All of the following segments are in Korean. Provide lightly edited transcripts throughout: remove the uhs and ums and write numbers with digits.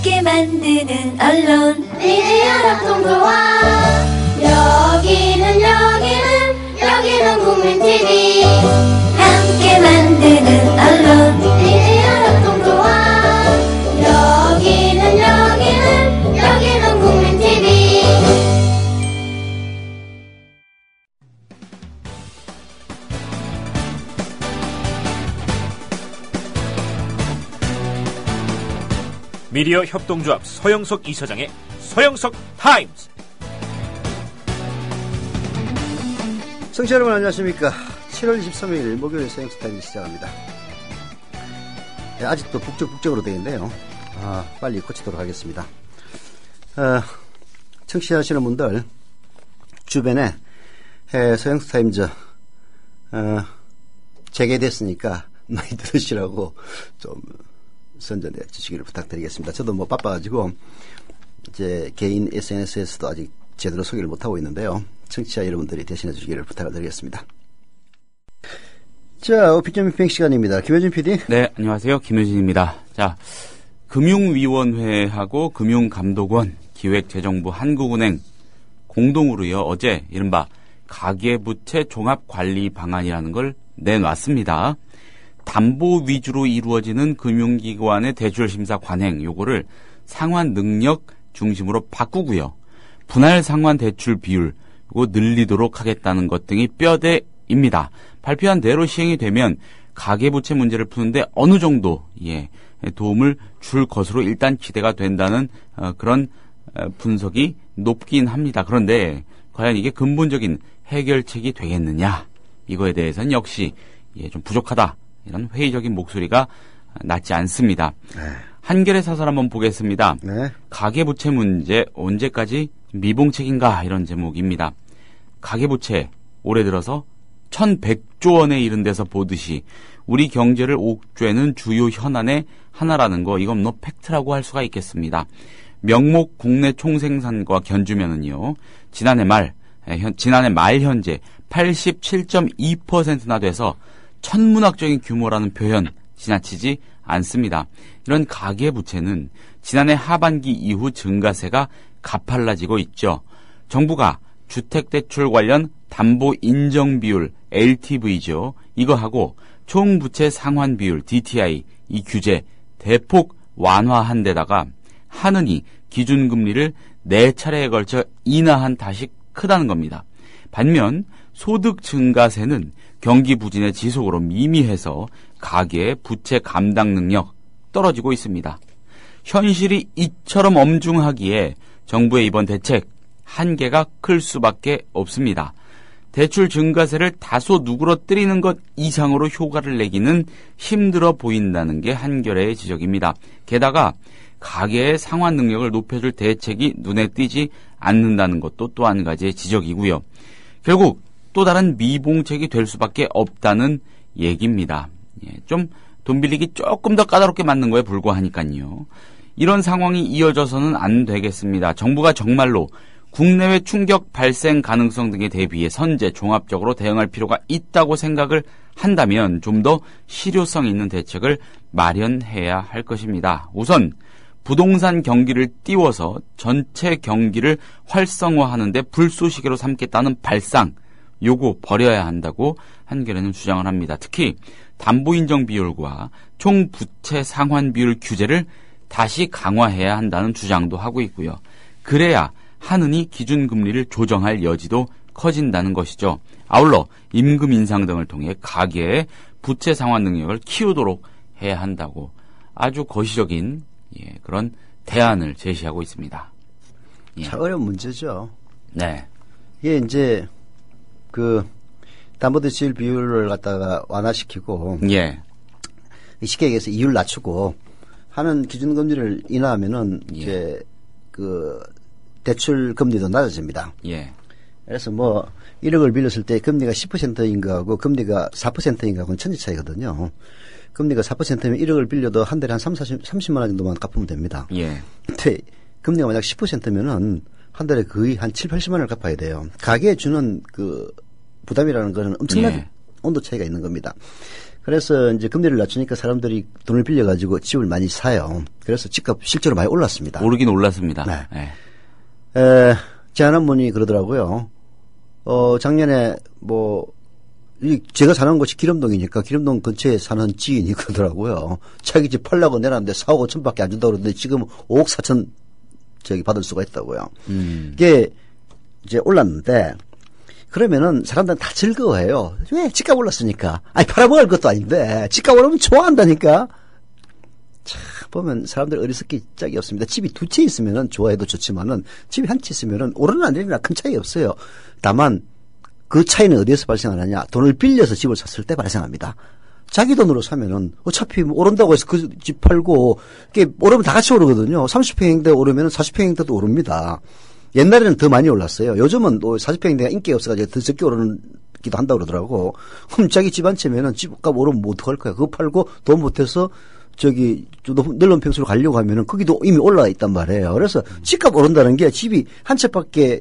함께 만드는 언론 미디어 협동조합. 여기는 국민TV. 함께 만드는 언론 미디어 협동조합. 여기는 국민TV. 미디어 협동조합 서영석 이사장의 서영석 타임스. 청취자 여러분 안녕하십니까. 7월 23일 목요일 서영석 타임스 시작합니다. 아직도 북적북적으로 되어 있는데요. 빨리 고치도록 하겠습니다. 청취하시는 분들 주변에 서영석 타임즈 재개됐으니까 많이 들으시라고 좀 선전해 주시기를 부탁드리겠습니다. 저도 뭐 바빠가지고 제 개인 SNS에서도 아직 제대로 소개를 못하고 있는데요. 청취자 여러분들이 대신해 주시기를 부탁을 드리겠습니다. 자, 오피셜 미팅 시간입니다. 김효진 PD. 네, 안녕하세요. 김효진입니다. 자, 금융위원회하고 금융감독원, 기획재정부, 한국은행 공동으로요, 어제 이른바 가계부채 종합관리 방안이라는 걸 내놨습니다. 담보 위주로 이루어지는 금융기관의 대출심사 관행, 요거를 상환 능력 중심으로 바꾸고요. 분할 상환 대출 비율, 요거 늘리도록 하겠다는 것 등이 뼈대입니다. 발표한 대로 시행이 되면 가계부채 문제를 푸는데 어느 정도, 도움을 줄 것으로 일단 기대가 된다는, 그런 분석이 높긴 합니다. 그런데 과연 이게 근본적인 해결책이 되겠느냐? 이거에 대해서는 역시, 좀 부족하다. 이런 회의적인 목소리가 낮지 않습니다. 네. 한겨레 사설 한번 보겠습니다. 네. 가계부채 문제 언제까지 미봉책인가 이런 제목입니다. 가계부채 올해 들어서 1100조 원에 이른 데서 보듯이 우리 경제를 옥죄는 주요 현안의 하나라는 거, 이건 뭐 팩트라고 할 수가 있겠습니다. 명목 국내 총생산과 견주면은요, 지난해 말 현재 87.2%나 돼서 천문학적인 규모라는 표현 지나치지 않습니다. 이런 가계부채는 지난해 하반기 이후 증가세가 가팔라지고 있죠. 정부가 주택대출 관련 담보 인정 비율 LTV죠. 이거하고 총부채 상환 비율 DTI 이 규제 대폭 완화한 데다가 하느니 기준금리를 4차례에 걸쳐 인하한 탓이 크다는 겁니다. 반면 소득 증가세는 경기 부진의 지속으로 미미해서 가계의 부채 감당 능력 떨어지고 있습니다. 현실이 이처럼 엄중하기에 정부의 이번 대책 한계가 클 수밖에 없습니다. 대출 증가세를 다소 누그러뜨리는 것 이상으로 효과를 내기는 힘들어 보인다는 게 한겨레의 지적입니다. 게다가 가계의 상환 능력을 높여줄 대책이 눈에 띄지 않는다는 것도 또 한 가지의 지적이고요. 결국 또 다른 미봉책이 될 수밖에 없다는 얘기입니다. 좀 돈 빌리기 조금 더 까다롭게 만든 거에 불과하니까요. 이런 상황이 이어져서는 안 되겠습니다. 정부가 정말로 국내외 충격 발생 가능성 등에 대비해 선제 종합적으로 대응할 필요가 있다고 생각을 한다면 좀 더 실효성 있는 대책을 마련해야 할 것입니다. 우선 부동산 경기를 띄워서 전체 경기를 활성화하는 데 불쏘시개로 삼겠다는 발상, 요거 버려야 한다고 한겨레는 주장을 합니다. 특히 담보인정 비율과 총부채 상환 비율 규제를 다시 강화해야 한다는 주장도 하고 있고요. 그래야 하느니 기준금리를 조정할 여지도 커진다는 것이죠. 아울러 임금 인상 등을 통해 가계의 부채 상환 능력을 키우도록 해야 한다고 아주 거시적인 그런 대안을 제시하고 있습니다. 참 어려운 문제죠. 네. 이게 이제 담보대출 비율을 갖다가 완화시키고 쉽게 얘기해서 이율 낮추고 하는 기준금리를 인하하면은 이제 대출 금리도 낮아집니다. 그래서 1억을 빌렸을 때 금리가 10%인 거하고 금리가 4%인 거하고는 천지 차이거든요. 금리가 4%면 1억을 빌려도 한 달에 한 30만 원 정도만 갚으면 됩니다. 근데 금리가 만약 10%면은 한 달에 거의 한 7, 80만 원을 갚아야 돼요. 가계에 주는 부담이라는 거는 엄청나게 온도 차이가 있는 겁니다. 그래서 이제 금리를 낮추니까 사람들이 돈을 빌려가지고 집을 많이 사요. 그래서 집값 실제로 많이 올랐습니다. 오르긴 올랐습니다. 네. 네. 제 아는 분이 그러더라고요. 작년에 제가 사는 곳이 기름동이니까 기름동 근처에 사는 지인이 그러더라고요. 자기 집 팔려고 내놨는데 4억 5천밖에 안 준다고 그러는데 지금 5억 4천 받을 수가 있다고요. 이게 이제 올랐는데 그러면은 사람들은 다 즐거워해요. 왜? 집값 올랐으니까. 아니 팔아먹을 것도 아닌데 집값 오르면 좋아한다니까. 참 보면 사람들 어리석기 짝이 없습니다. 집이 두 채 있으면은 좋아해도 좋지만은 집이 한 채 있으면은 오르는 안 내리나 큰 차이 없어요. 다만 그 차이는 어디에서 발생하느냐? 돈을 빌려서 집을 샀을 때 발생합니다. 자기 돈으로 사면은 어차피 오른다고 해서 그 집 팔고 이게 오르면 다 같이 오르거든요. 30평형대 오르면 40평형대도 오릅니다. 옛날에는 더 많이 올랐어요. 요즘은 40평형대가 인기가 없어가지고 더 적게 오르기도 한다고 그러더라고. 그럼 자기 집 한 채면은 집값 오르면 뭐 어떡할 거야? 그거 팔고 돈 못해서 넓은 평수로 가려고 하면은 거기도 이미 올라와 있단 말이에요. 그래서 집값 오른다는 게 집이 한 채밖에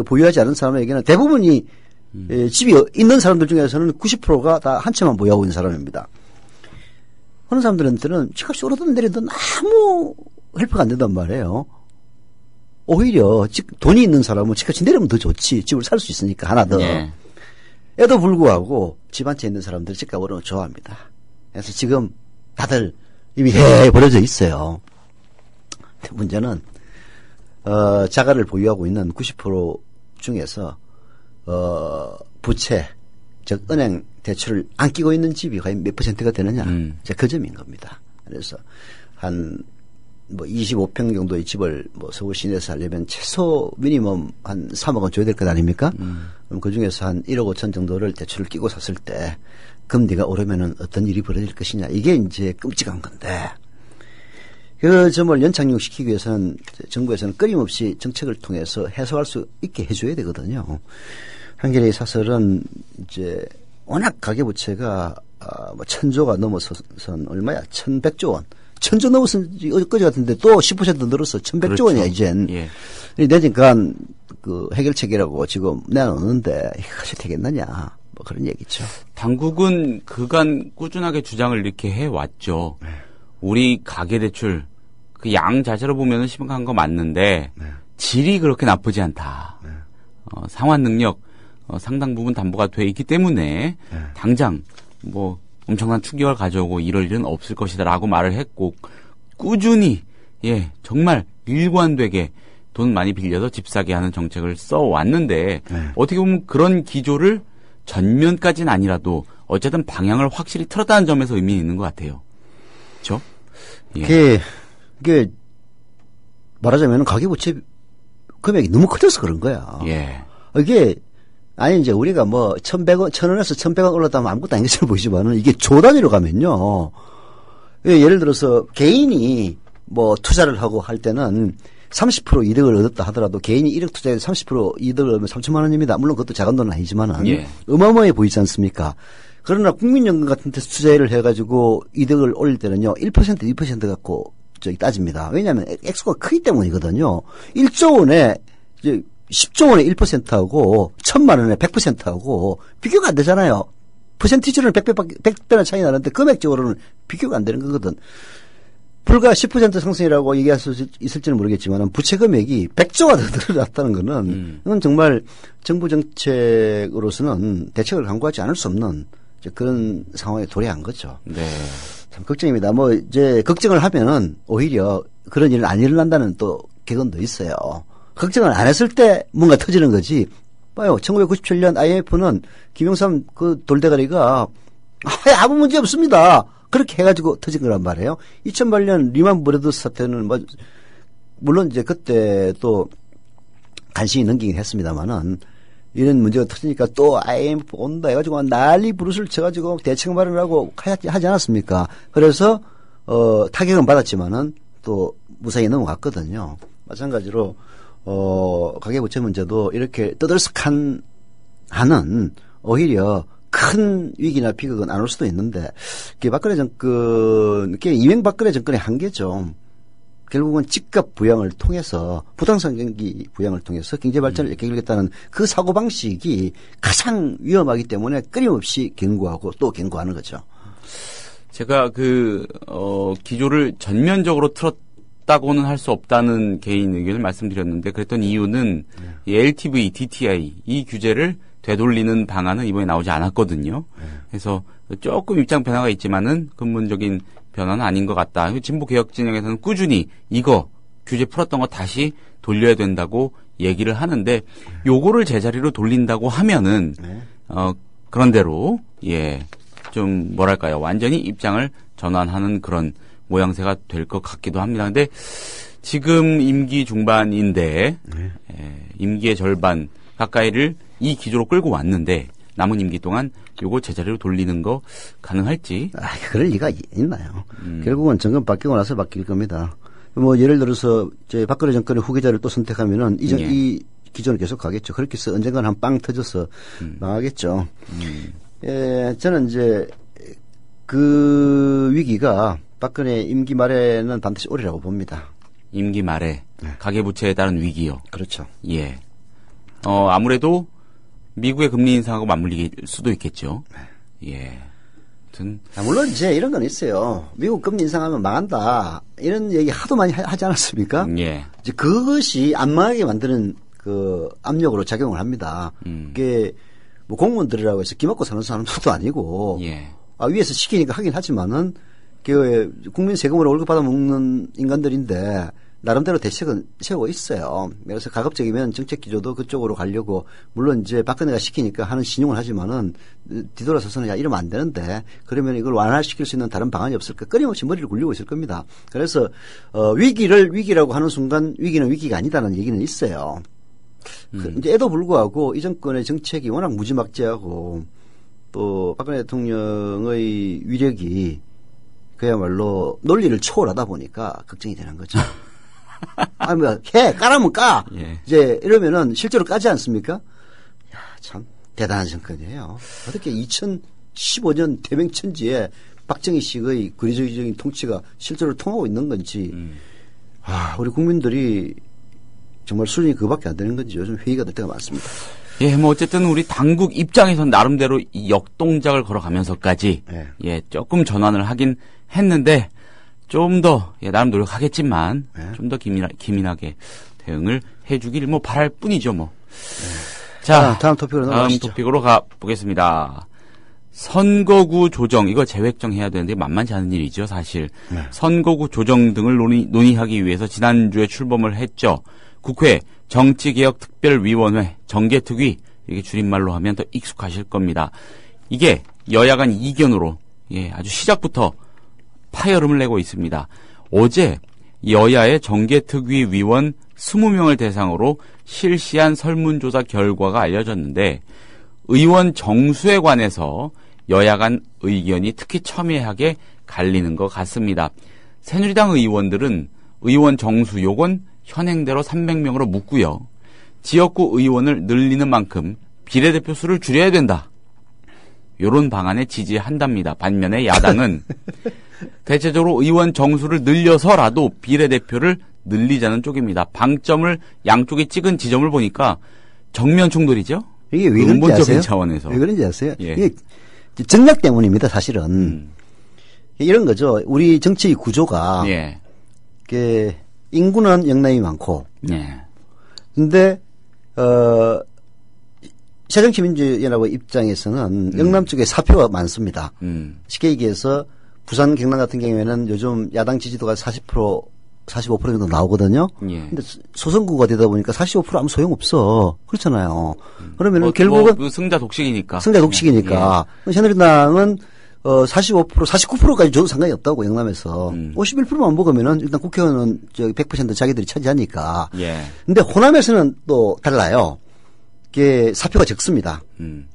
보유하지 않은 사람에게는 대부분이 집이 있는 사람들 중에서는 90%가 다 한 채만 보유하고 있는 사람입니다. 그런 사람들한테는 집값이 오르든 내리든 아무 헬프가 안 된단 말이에요. 오히려 돈이 있는 사람은 집값이 내리면 더 좋지. 집을 살 수 있으니까 하나 더. 네. 에도 불구하고 집 한 채 있는 사람들이 집값 오르면 좋아합니다. 그래서 지금 다들 이미 버려져 있어요. 문제는 자가를 보유하고 있는 90% 중에서 부채, 즉 은행 대출을 안 끼고 있는 집이 과연 몇 %가 되느냐, 그 점인 겁니다. 그래서 한 25평 정도의 집을 서울 시내에서 하려면 최소 미니멈 한 3억 원 줘야 될 것 아닙니까? 그럼 그 중에서 한 1억 5천 정도를 대출을 끼고 샀을 때 금리가 오르면은 어떤 일이 벌어질 것이냐, 이게 이제 끔찍한 건데. 그 점을 연착륙시키기 위해서는 정부에서는 끊임없이 정책을 통해서 해소할 수 있게 해줘야 되거든요. 한겨레 사설은 이제 워낙 가계부채가 1,000조가 넘어서선 얼마야? 1,100조 원. 1,000조 넘어선 엊그제 같은데 또 10% 늘어서 1,100조 그렇죠. 원이야 이젠. 예. 내니까 그 해결책이라고 지금 내놓는데 이것이 되겠느냐? 뭐 그런 얘기죠. 당국은 그간 꾸준하게 주장을 이렇게 해왔죠. 네. 우리 가계대출 그 양 자체로 보면은 심각한 거 맞는데 질이 그렇게 나쁘지 않다. 상환 능력 상당 부분 담보가 돼 있기 때문에 당장 엄청난 충격을 가져오고 이럴 일은 없을 것이다라고 말을 했고 꾸준히 정말 일관되게 돈 많이 빌려서 집 사게 하는 정책을 써왔는데 어떻게 보면 그런 기조를 전면까지는 아니라도 어쨌든 방향을 확실히 틀었다는 점에서 의미 있는 것 같아요. 그렇죠? 이게 말하자면 가계부채 금액이 너무 커져서 그런 거야. 예. 이게 이제 우리가 1,100원, 1,000원에서 1,100원 올랐다면 아무것도 아닌 것처럼 보이지만은 이게 조 단위로 가면요. 예를 들어서 개인이 투자를 하고 할 때는 30% 이득을 얻었다 하더라도 개인이 1억 투자해서 30% 이득을 얻으면 3천만 원입니다. 물론 그것도 작은 돈은 아니지만은 어마어마해 보이지 않습니까? 그러나 국민연금 같은 데서 투자를 해가지고 이득을 올릴 때는요, 1%, 2% 갖고 따집니다. 왜냐하면 액수가 크기 때문이거든요. 1조 원에 10조 원에 1%하고 1,000만 원에 100%하고 비교가 안 되잖아요. 퍼센티지로는 100배나 차이 나는데 금액적으로는 비교가 안 되는 거거든. 불과 10% 상승이라고 얘기할 수 있을지는 모르겠지만 부채 금액이 100조가 더 늘어났다는 거는 이건 정말 정부 정책으로서는 대책을 강구하지 않을 수 없는 그런 상황에 도래한 거죠. 네. 참 걱정입니다. 이제 걱정을 하면은 오히려 그런 일은 안 일어난다는 또 객언도 있어요. 걱정을 안 했을 때 뭔가 터지는 거지. 봐요. 1997년 IMF는 김영삼 그 돌대가리가 아무 문제 없습니다. 그렇게 해가지고 터진 거란 말이에요. 2008년 리만 브라더스 사태는 물론 이제 그때 또 간신히 넘기긴 했습니다만은 이런 문제가 터지니까 또 IMF 온다 해가지고 난리 부르스를 쳐가지고 대책 마련하고 하지 않았습니까? 그래서 타격은 받았지만은 또 무사히 넘어갔거든요. 마찬가지로 가계부채 문제도 이렇게 떠들썩한 하는 오히려 큰 위기나 비극은 안 올 수도 있는데 박근혜 정권, 이명박근혜 정권의 한계죠. 결국은 집값 부양을 통해서 부동산 경기 부양을 통해서 경제 발전을 이끌겠다는 그 사고방식이 가장 위험하기 때문에 끊임없이 경고하고 또 경고하는 거죠. 제가 기조를 전면적으로 틀었다고는 할 수 없다는 개인 의견을 말씀드렸는데 그랬던 이유는 이 LTV, DTI 이 규제를 되돌리는 방안은 이번에 나오지 않았거든요. 그래서 조금 입장 변화가 있지만은 근본적인 변화는 아닌 것 같다. 진보 개혁 진영에서는 꾸준히 이거 규제 풀었던 거 다시 돌려야 된다고 얘기를 하는데 요거를 제자리로 돌린다고 하면은 그런 대로 좀 뭐랄까요 완전히 입장을 전환하는 그런 모양새가 될 것 같기도 합니다. 근데 지금 임기 중반인데 임기의 절반 가까이를 이 기조로 끌고 왔는데 남은 임기 동안 요거 제자리로 돌리는 거 가능할지? 그럴 리가 있나요? 결국은 정권 바뀌고 나서 바뀔 겁니다. 뭐 예를 들어서 이제 박근혜 정권의 후계자를 또 선택하면은 이 기존을 계속 가겠죠. 그렇게 해서 언젠가는 한 빵 터져서 망하겠죠. 저는 이제 그 위기가 박근혜 임기 말에는 반드시 오리라고 봅니다. 임기 말에 가계부채에 따른 위기요. 그렇죠. 예. 아무래도 미국의 금리 인상하고 맞물릴 수도 있겠죠. 예. 물론 이제 이런 건 있어요. 미국 금리 인상하면 망한다. 이런 얘기 하도 많이 하지 않았습니까? 예. 이제 그것이 안 망하게 만드는 그 압력으로 작용을 합니다. 그게 뭐 공무원들이라고 해서 기먹고 사는 사람들도 아니고 위에서 시키니까 하긴 하지만은 그 국민 세금으로 월급 받아 먹는 인간들인데 나름대로 대책은 세우고 있어요. 그래서 가급적이면 정책 기조도 그쪽으로 가려고 물론 이제 박근혜가 시키니까 하는 신용을 하지만은 뒤돌아서서는 야 이러면 안 되는데 그러면 이걸 완화시킬 수 있는 다른 방안이 없을까 끊임없이 머리를 굴리고 있을 겁니다. 그래서 위기를 위기라고 하는 순간 위기는 위기가 아니다는 얘기는 있어요. 이제에도 불구하고 이 정권의 정책이 워낙 무지막지하고 또 박근혜 대통령의 위력이 그야말로 논리를 초월하다 보니까 걱정이 되는 거죠. 아니, 뭐, 까라면 까! 이제 이러면은 실제로 까지 않습니까? 야, 참, 대단한 정권이에요. 어떻게 2015년 대명천지에 박정희 씨의 권위주의적인 통치가 실제로 통하고 있는 건지, 우리 국민들이 정말 수준이 그거밖에 안 되는 건지 요즘 회의가 될 때가 많습니다. 뭐 어쨌든 우리 당국 입장에서는 나름대로 이 역동작을 걸어가면서까지 조금 전환을 하긴 했는데 좀 더 나름 노력하겠지만 좀 더 기민하게 대응을 해주길 뭐 바랄 뿐이죠 뭐. 자, 다음 토픽으로 넘어가시죠. 다음 토픽으로 가보겠습니다. 선거구 조정 이거 재획정 해야 되는데 만만치 않은 일이죠 사실. 선거구 조정 등을 논의하기 위해서 지난주에 출범을 했죠. 국회 정치개혁특별위원회 정개특위 이게 줄임말로 하면 더 익숙하실 겁니다. 이게 여야 간 이견으로 아주 시작부터 파열음을 내고 있습니다. 어제 여야의 정개특위 위원 20명을 대상으로 실시한 설문조사 결과가 알려졌는데 의원 정수에 관해서 여야 간 의견이 특히 첨예하게 갈리는 것 같습니다. 새누리당 의원들은 의원 정수 요건 현행대로 300명으로 묶고요. 지역구 의원을 늘리는 만큼 비례대표 수를 줄여야 된다. 이런 방안에 지지한답니다. 반면에 야당은 대체적으로 의원 정수를 늘려서라도 비례대표를 늘리자는 쪽입니다. 방점을 양쪽에 찍은 지점을 보니까 정면 충돌이죠. 이게 왜 그런지 근본적인 아세요? 차원에서. 왜 그런지 아세요? 이게 전략 때문입니다. 사실은. 이런 거죠. 우리 정치 구조가 인구는 영남이 많고 근데 새정치민주연합 입장에서는 영남 쪽에 사표가 많습니다. 쉽게 얘기해서 부산, 경남 같은 경우에는 요즘 야당 지지도가 40%, 45% 정도 나오거든요. 근데 소선구가 되다 보니까 45% 아무 소용없어. 그렇잖아요. 그러면은 결국은 승자 독식이니까. 승자 독식이니까. 새누리당은 45%, 49%까지 줘도 상관이 없다고 영남에서 51%만 먹으면은 일단 국회의원은 100% 자기들이 차지하니까. 근데 호남에서는 또 달라요. 이게 사표가 적습니다.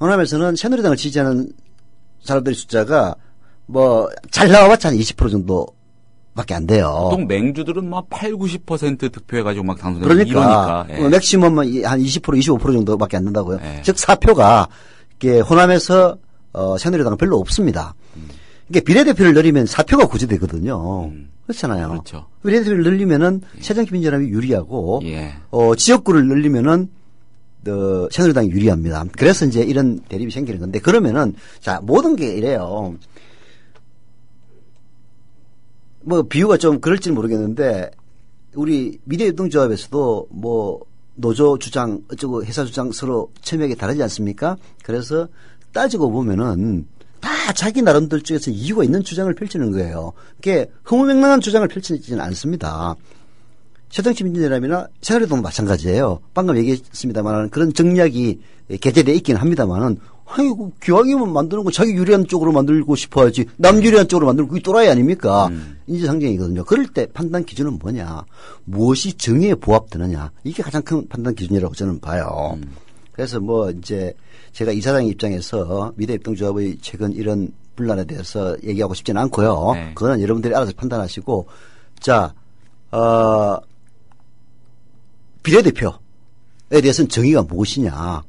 호남에서는 새누리당을 지지하는 사람들의 숫자가 뭐 잘 나와봤자 한 20% 정도밖에 안 돼요. 보통 맹주들은 막 8, 90% 득표해가지고 막 당선되고 이러니까. 맥시멈은 한 20%, 25% 정도밖에 안 된다고요. 즉 사표가 이게 호남에서 새누리당은 별로 없습니다. 이게 비례대표를 늘리면 사표가 구제되거든요. 그렇잖아요. 그렇죠. 비례대표를 늘리면은 새정치민주연합이 유리하고 지역구를 늘리면은 새누리당이 유리합니다. 그래서 이제 이런 대립이 생기는 건데 그러면은 자 모든 게 이래요. 뭐 비유가 좀 그럴지는 모르겠는데 우리 미래협동조합에서도 뭐 노조 주장 어쩌고 회사 주장 서로 첨예하게 다르지 않습니까? 그래서 따지고 보면은 다 자기 나름들 쪽에서 이유가 있는 주장을 펼치는 거예요. 그게 허무맹랑한 주장을 펼치지는 않습니다. 새정치민주연합이나 새누리당도 마찬가지예요. 방금 얘기했습니다만 그런 정략이 개재되어 있긴 합니다만은 아이고 기왕이면 만드는 거 자기 유리한 쪽으로 만들고 싶어야지 남 유리한 쪽으로 만들고 그게 또라이 아닙니까? 인지상정이거든요. 그럴 때 판단 기준은 뭐냐? 무엇이 정의에 부합되느냐? 이게 가장 큰 판단 기준이라고 저는 봐요. 그래서 뭐 이제 제가 이사장 입장에서 미래협동조합의 최근 이런 분란에 대해서 얘기하고 싶지는 않고요. 네. 그거는 여러분들이 알아서 판단하시고 자, 비례대표에 대해서는 정의가 무엇이냐?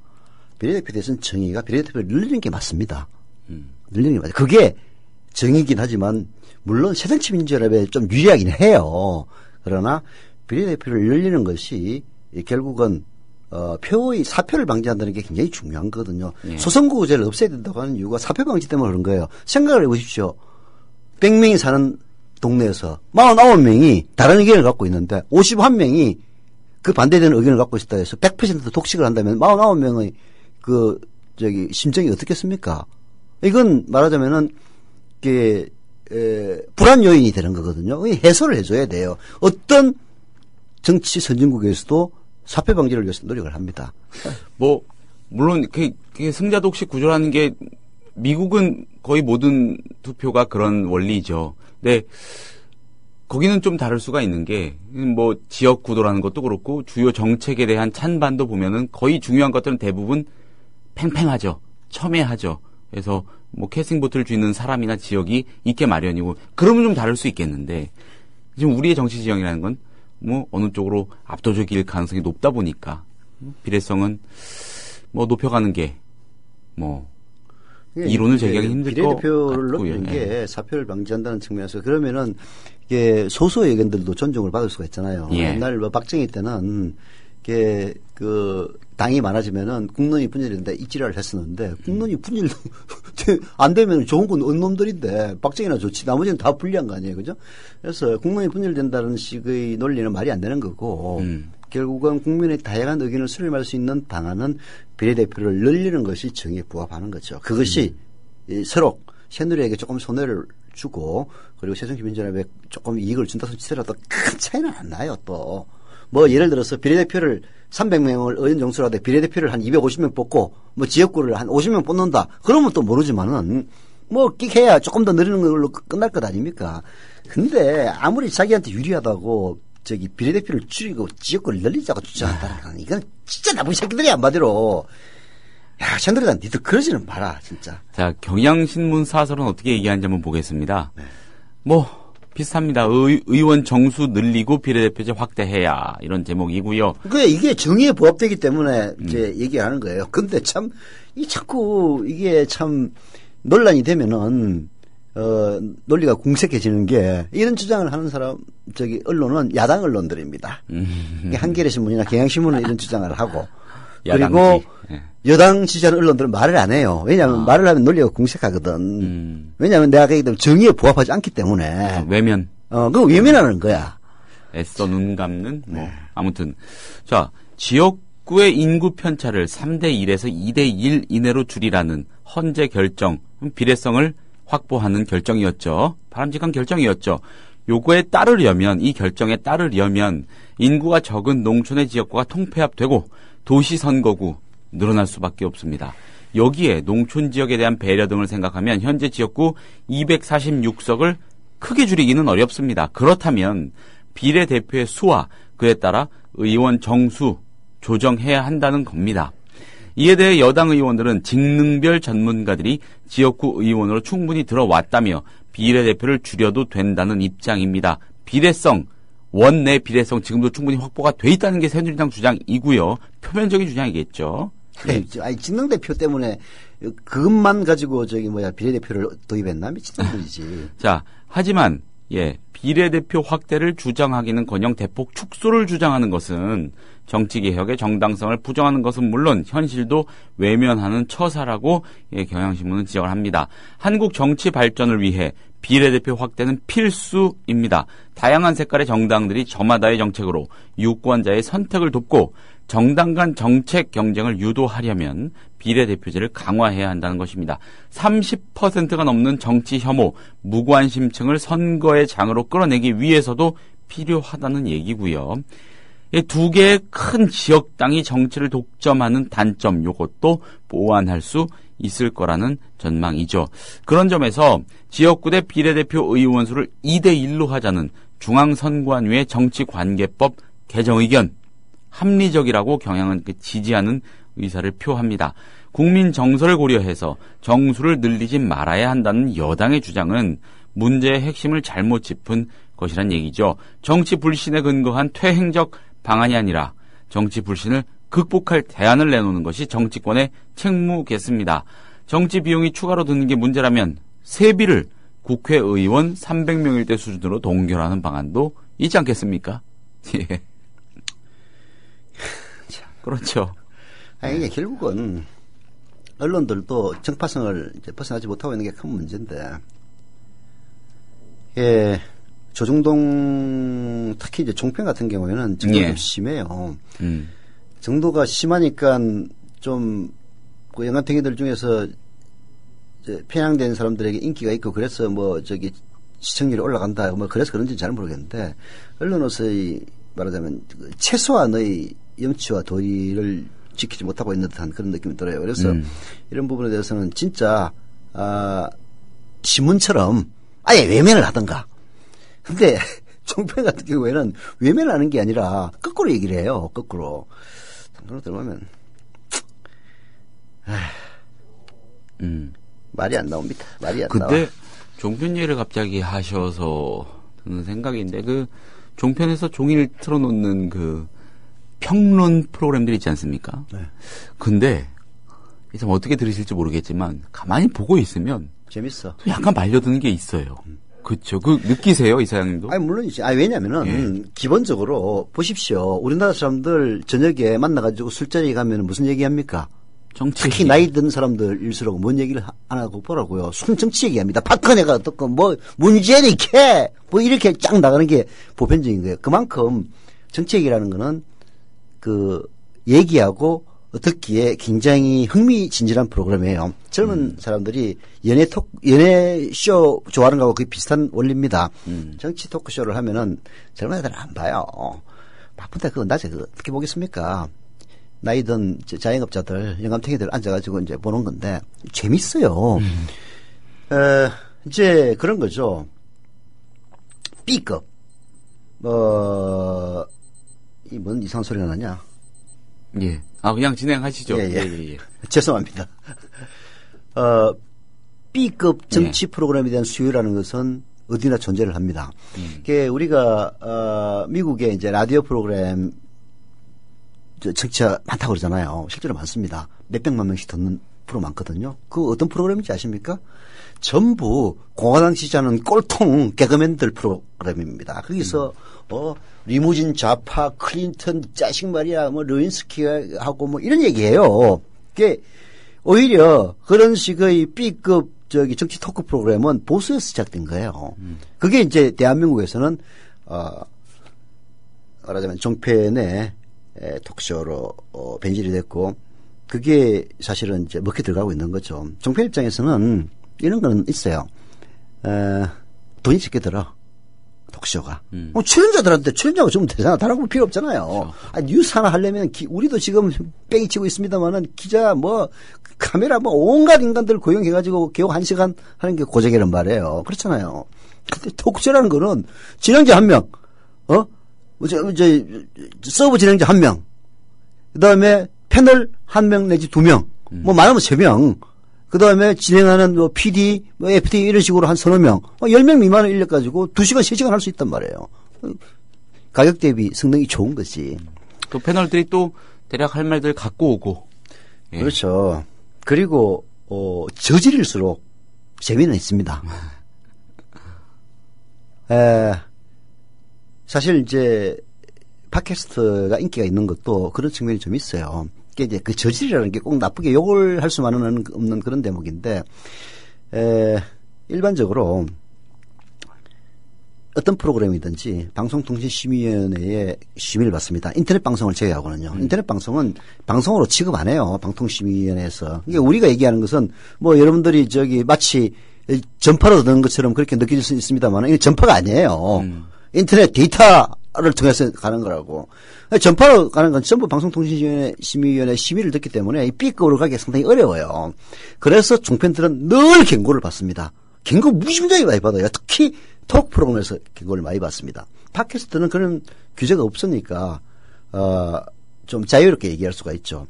비례대표에 대해서는 정의가 비례대표를 늘리는 게 맞습니다. 늘리는 게 맞아요. 그게 정의긴 하지만 물론 새정치민주연합에 좀 유리하긴 해요. 그러나 비례대표를 늘리는 것이 결국은 표의 사표를 방지한다는 게 굉장히 중요한 거거든요. 예. 소선거구제를 없애야 된다고 하는 이유가 사표 방지 때문에 그런 거예요. 생각을 해보십시오. 100명이 사는 동네에서 49명이 다른 의견을 갖고 있는데 51명이 그 반대되는 의견을 갖고 있다 해서 100% 독식을 한다면 49명의 심정이 어떻겠습니까? 이건 말하자면은, 불안 요인이 되는 거거든요. 해소를 해줘야 돼요. 어떤 정치 선진국에서도 사표 방지를 위해서 노력을 합니다. 뭐 물론 그게 승자 독식 구조라는 게 미국은 거의 모든 투표가 그런 원리죠. 근데 거기는 좀 다를 수가 있는 게 뭐 지역 구도라는 것도 그렇고 주요 정책에 대한 찬반도 보면은 거의 중요한 것들은 대부분 팽팽하죠. 첨예하죠. 그래서 뭐 캐스팅 보트를 쥐는 사람이나 지역이 있게 마련이고 그러면 좀 다를 수 있겠는데 지금 우리의 정치 지형이라는 건 뭐 어느 쪽으로 압도적일 가능성이 높다 보니까 비례성은 뭐 높여가는 게 뭐 이론을 제기하기 힘들 것 비례대표를 같고요. 높이는 게 사표를 방지한다는 측면에서 그러면은 이게 소수의 의견들도 존중을 받을 수가 있잖아요. 예. 옛날 뭐 박정희 때는 이게 당이 많아지면은 국론이 분열된다 이 지랄을 했었는데 국론이 분열 안 되면 좋은 건 언놈들인데 박정희나 좋지 나머지는 다 불리한 거 아니에요, 그죠? 그래서 국론이 분열된다는 식의 논리는 말이 안 되는 거고 결국은 국민의 다양한 의견을 수렴할 수 있는 방안은 비례대표를 늘리는 것이 정의에 부합하는 거죠. 그것이 서로 새누리에게 조금 손해를 주고 그리고 새정치민주연합에 조금 이익을 준다 치더라도 큰 차이는 안 나요. 또 뭐 예를 들어서 비례대표를 300명을 의원 정수로 하되 비례대표를 한 250명 뽑고 뭐 지역구를 한 50명 뽑는다. 그러면 또 모르지만은 뭐 끽해야 조금 더 늘리는 걸로 끝날 것 아닙니까? 근데 아무리 자기한테 유리하다고 비례대표를 줄이고 지역구를 늘리자고 주장한다는 건 이건 진짜 나쁜 새끼들이 한마디로. 야, 새누리당 니들 그러지는 마라, 진짜. 자, 경향신문 사설은 어떻게 얘기하는지 한번 보겠습니다. 네. 뭐 비슷합니다. 의원 정수 늘리고 비례대표제 확대해야 이런 제목이고요. 이게 정의에 부합되기 때문에 이제 얘기하는 거예요. 근데 참, 자꾸 이게 참 논란이 되면은, 논리가 궁색해지는 게 이런 주장을 하는 사람, 언론은 야당 언론들입니다. 한겨레 신문이나 경향신문은 이런 주장을 하고. 그리고 네. 여당 지지하는 언론들은 말을 안 해요. 왜냐하면 말을 하면 논리가 궁색하거든. 왜냐하면 내가 얘기했던 정의에 부합하지 않기 때문에. 외면. 그거 외면하는 거야. 애써 눈 감는 아무튼 자 지역구의 인구 편차를 3대 1에서 2대 1 이내로 줄이라는 헌재 결정 비례성을 확보하는 결정이었죠. 바람직한 결정이었죠. 요거에 따르려면 이 결정에 따르려면 인구가 적은 농촌의 지역구가 통폐합되고 도시 선거구 늘어날 수밖에 없습니다. 여기에 농촌 지역에 대한 배려 등을 생각하면 현재 지역구 246석을 크게 줄이기는 어렵습니다. 그렇다면 비례대표의 수와 그에 따라 의원 정수 조정해야 한다는 겁니다. 이에 대해 여당 의원들은 직능별 전문가들이 지역구 의원으로 충분히 들어왔다며 비례대표를 줄여도 된다는 입장입니다. 비례성, 원내 비례성 지금도 충분히 확보가 돼 있다는 게 새누리당 주장이고요. 표면적인 주장이겠죠. 네. 아니, 직능대표 때문에 그것만 가지고 비례대표를 도입했나? 미친놈들이지. 자, 하지만 비례대표 확대를 주장하기는커녕 대폭 축소를 주장하는 것은 정치개혁의 정당성을 부정하는 것은 물론 현실도 외면하는 처사라고 경향신문은 지적을 합니다. 한국 정치 발전을 위해 비례대표 확대는 필수입니다. 다양한 색깔의 정당들이 저마다의 정책으로 유권자의 선택을 돕고 정당 간 정책 경쟁을 유도하려면 비례대표제를 강화해야 한다는 것입니다. 30%가 넘는 정치 혐오, 무관심층을 선거의 장으로 끌어내기 위해서도 필요하다는 얘기고요. 이 두 개의 큰 지역당이 정치를 독점하는 단점, 요것도 보완할 수 있을 거라는 전망이죠. 그런 점에서 지역구대 비례대표 의원 수를 2대1로 하자는 중앙선관위의 정치관계법 개정 의견, 합리적이라고 경향은 지지하는 의사를 표합니다. 국민 정서를 고려해서 정수를 늘리지 말아야 한다는 여당의 주장은 문제의 핵심을 잘못 짚은 것이란 얘기죠. 정치 불신에 근거한 퇴행적 방안이 아니라 정치 불신을 극복할 대안을 내놓는 것이 정치권의 책무겠습니다. 정치 비용이 추가로 드는 게 문제라면 세비를 국회의원 300명일 때 수준으로 동결하는 방안도 있지 않겠습니까? 예. 그렇죠. 아니, 이게 결국은 언론들도 정파성을 이제 벗어나지 못하고 있는 게 큰 문제인데, 예, 조중동 특히 이제 종편 같은 경우에는 정도가 좀 심해요. 정도가 심하니까 좀 그 영감탱이들 중에서 이제 편향된 사람들에게 인기가 있고 그래서 뭐 저기 시청률이 올라간다 뭐 그래서 그런지는 잘 모르겠는데 언론으로서의 말하자면 최소한의 염치와 도리를 지키지 못하고 있는 듯한 그런 느낌이 들어요. 그래서 이런 부분에 대해서는 진짜 신문처럼 아예 외면을 하던가. 근데 종편 같은 경우에는 외면을 하는 게 아니라 거꾸로 얘기를 해요. 거꾸로. 그런 들어보면 말이 안 나옵니다. 말이 안 나와. 근데 종편 얘기를 갑자기 하셔서 드는 생각인데 그 종편에서 종일 틀어놓는 그 평론 프로그램들이 있지 않습니까? 네. 근데 참 어떻게 들으실지 모르겠지만 가만히 보고 있으면 재밌어. 약간 말려드는 게 있어요. 그렇죠. 그 느끼세요, 이사장님도? 아니 물론이지. 아니 왜냐면은 기본적으로 보십시오. 우리나라 사람들 저녁에 만나가지고 술자리에 가면 무슨 얘기합니까? 정치. 특히 나이 든 사람들일수록 뭔 얘기를 안 하고 보라고요. 순 정치 얘기합니다. 박근혜가 어떻고 뭐 문재인이 캐 뭐 이렇게 쫙 나가는 게 보편적인 거예요. 그만큼 정치 얘기라는 거는 그 얘기하고 듣기에 굉장히 흥미진진한 프로그램이에요. 젊은 사람들이 연애쇼 좋아하는 거하고 거의 비슷한 원리입니다. 정치 토크쇼를 하면은 젊은 애들은 안 봐요. 바쁜데 그거 낮에 그거 어떻게 보겠습니까? 나이든 자영업자들, 영감탱이들 앉아가지고 이제 보는 건데 재밌어요. 이제 그런 거죠. B급. 이 뭔 이상한 소리가 나냐? 예. 그냥 진행하시죠. 예. 죄송합니다. B급 정치 프로그램에 대한 수요라는 것은 어디나 존재를 합니다. 이게 우리가 미국의 이제 라디오 프로그램 청취자 많다고 그러잖아요. 실제로 많습니다. 몇백만 명씩 듣는 프로 많거든요. 그 어떤 프로그램인지 아십니까? 전부 공화당 지지하는 꼴통 개그맨들 프로그램입니다. 거기서 리무진 좌파 클린턴 자식 말이야 뭐 르윈스키하고 뭐 이런 얘기예요. 그게 오히려 그런 식의 B급 정치 토크 프로그램은 보수에서 시작된 거예요. 그게 이제 대한민국에서는 말하자면 종편의 토크쇼로 변질이 됐고 그게 사실은 이제 먹혀 들어가고 있는 거죠. 종편 입장에서는 이런 거는 있어요. 돈이 적게 들어. 토크쇼가. 출연자들한테 출연자가 좀 되잖아. 다른 거 필요 없잖아요. 그렇죠. 뉴스 하나 하려면 우리도 지금 뺑이 치고 있습니다만은 기자 카메라 온갖 인간들 고용해가지고 겨우 1시간 하는 게 고작이란 말이에요. 그렇잖아요. 근데 토크쇼라는 거는 진행자 1명, 서브 진행자 1명, 그 다음에 패널 1명 내지 2명, 많으면 3명, 그 다음에 진행하는 PD, FT 이런 식으로 한 서너 명, 10명 미만을 인력가지고 2시간, 3시간 할 수 있단 말이에요. 가격 대비 성능이 좋은 거지. 또 패널들이 또 대략 할 말들 갖고 오고. 예. 그렇죠. 그리고, 저질일수록 재미는 있습니다. 사실 이제 팟캐스트가 인기가 있는 것도 그런 측면이 좀 있어요. 이게 이제 그 저질이라는 게 꼭 나쁘게 욕을 할 수만은 없는 그런 대목인데, 일반적으로 어떤 프로그램이든지 방송통신심의위원회의 심의를 받습니다. 인터넷 방송을 제외하고는요. 인터넷 방송은 방송으로 취급 안 해요. 방통심의위원회에서. 그러니까 우리가 얘기하는 것은 뭐 여러분들이 마치 전파로 듣는 것처럼 그렇게 느낄 수 있습니다만 이게 전파가 아니에요. 인터넷 데이터를 통해서 가는 거라고. 전파로 가는 건 전부 방송통신심의위원회 심의를 듣기 때문에 이 B급으로 가기가 상당히 어려워요. 그래서 종편들은 늘 경고를 받습니다. 경고 무지무지하게 많이 받아요. 특히 톡 프로그램에서 경고를 많이 받습니다. 팟캐스트는 그런 규제가 없으니까 좀 자유롭게 얘기할 수가 있죠.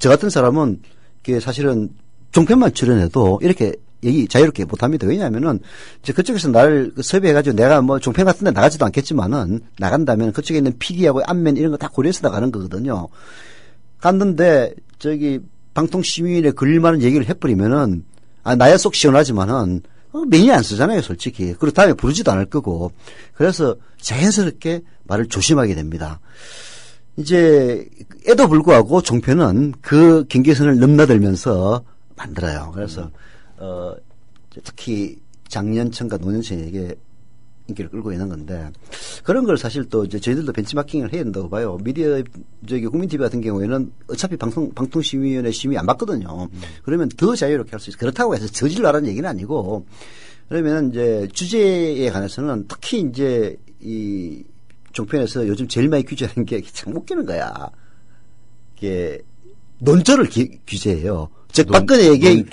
저 같은 사람은 사실은 종편만 출연해도 이렇게 얘기 자유롭게 못합니다. 왜냐하면은 그쪽에서 나를 섭외해가지고 내가 뭐 종편 같은데 나가지도 않겠지만은 나간다면 그쪽에 있는 PD하고 안면 이런 거 다 고려해서 나가는 거거든요. 갔는데 방통심의위원회 걸릴 만한 얘기를 해버리면은 나야 속 시원하지만은 매니 안 쓰잖아요, 솔직히. 그리고 다음에 부르지도 않을 거고. 그래서 자연스럽게 말을 조심하게 됩니다. 이제 에도 불구하고 종편은 그 경계선을 넘나들면서 만들어요. 그래서 특히 장년층과 노년층에게 인기를 끌고 있는 건데 그런 걸 사실 또 이제 저희들도 벤치마킹을 해야 된다고 봐요. 미디어 국민TV 같은 경우에는 어차피 방통심의위원회 심의 안 받거든요. 그러면 더 자유롭게 할 수 있어요. 그렇다고 해서 저질러라는 얘기는 아니고 그러면 이제 주제에 관해서는 특히 이제 이 종편에서 요즘 제일 많이 규제하는 게 참 웃기는 거야. 이게 논조를 규제해요. 즉 박근혜에게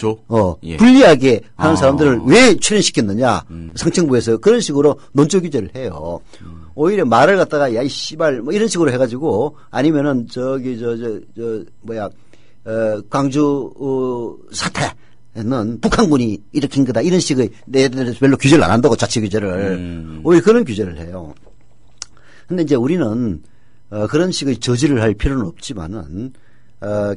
예. 불리하게 하는 사람들을 왜 출연시켰느냐 상층부에서 그런 식으로 논조 규제를 해요. 오히려 말을 갖다가 야이 씨발 뭐 이런 식으로 해가지고 아니면은 광주 사태는 북한군이 일으킨 거다 이런 식의 내들에서 별로 규제를 안 한다고 자체 규제를 오히려 그런 규제를 해요. 근데 이제 우리는 그런 식의 저지를 할 필요는 없지만은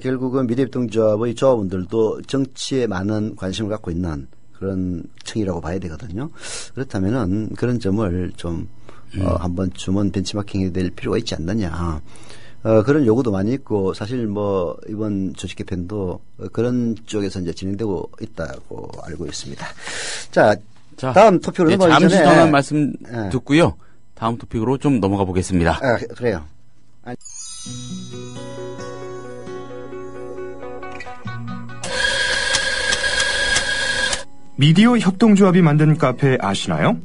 결국은 미래협동조합의 조합원들도 정치에 많은 관심을 갖고 있는 그런 층이라고 봐야 되거든요. 그렇다면은 그런 점을 좀 한 번쯤은 벤치마킹해야 될 필요가 있지 않느냐. 그런 요구도 많이 있고 사실 뭐 이번 조직 개편도 그런 쪽에서 이제 진행되고 있다고 알고 있습니다. 자 다음 토픽으로 넘어가기 전에 잠시 전한 말씀 듣고요. 다음 토픽으로 좀 넘어가 보겠습니다. 그래요. 미디어 협동조합이 만든 카페 아시나요?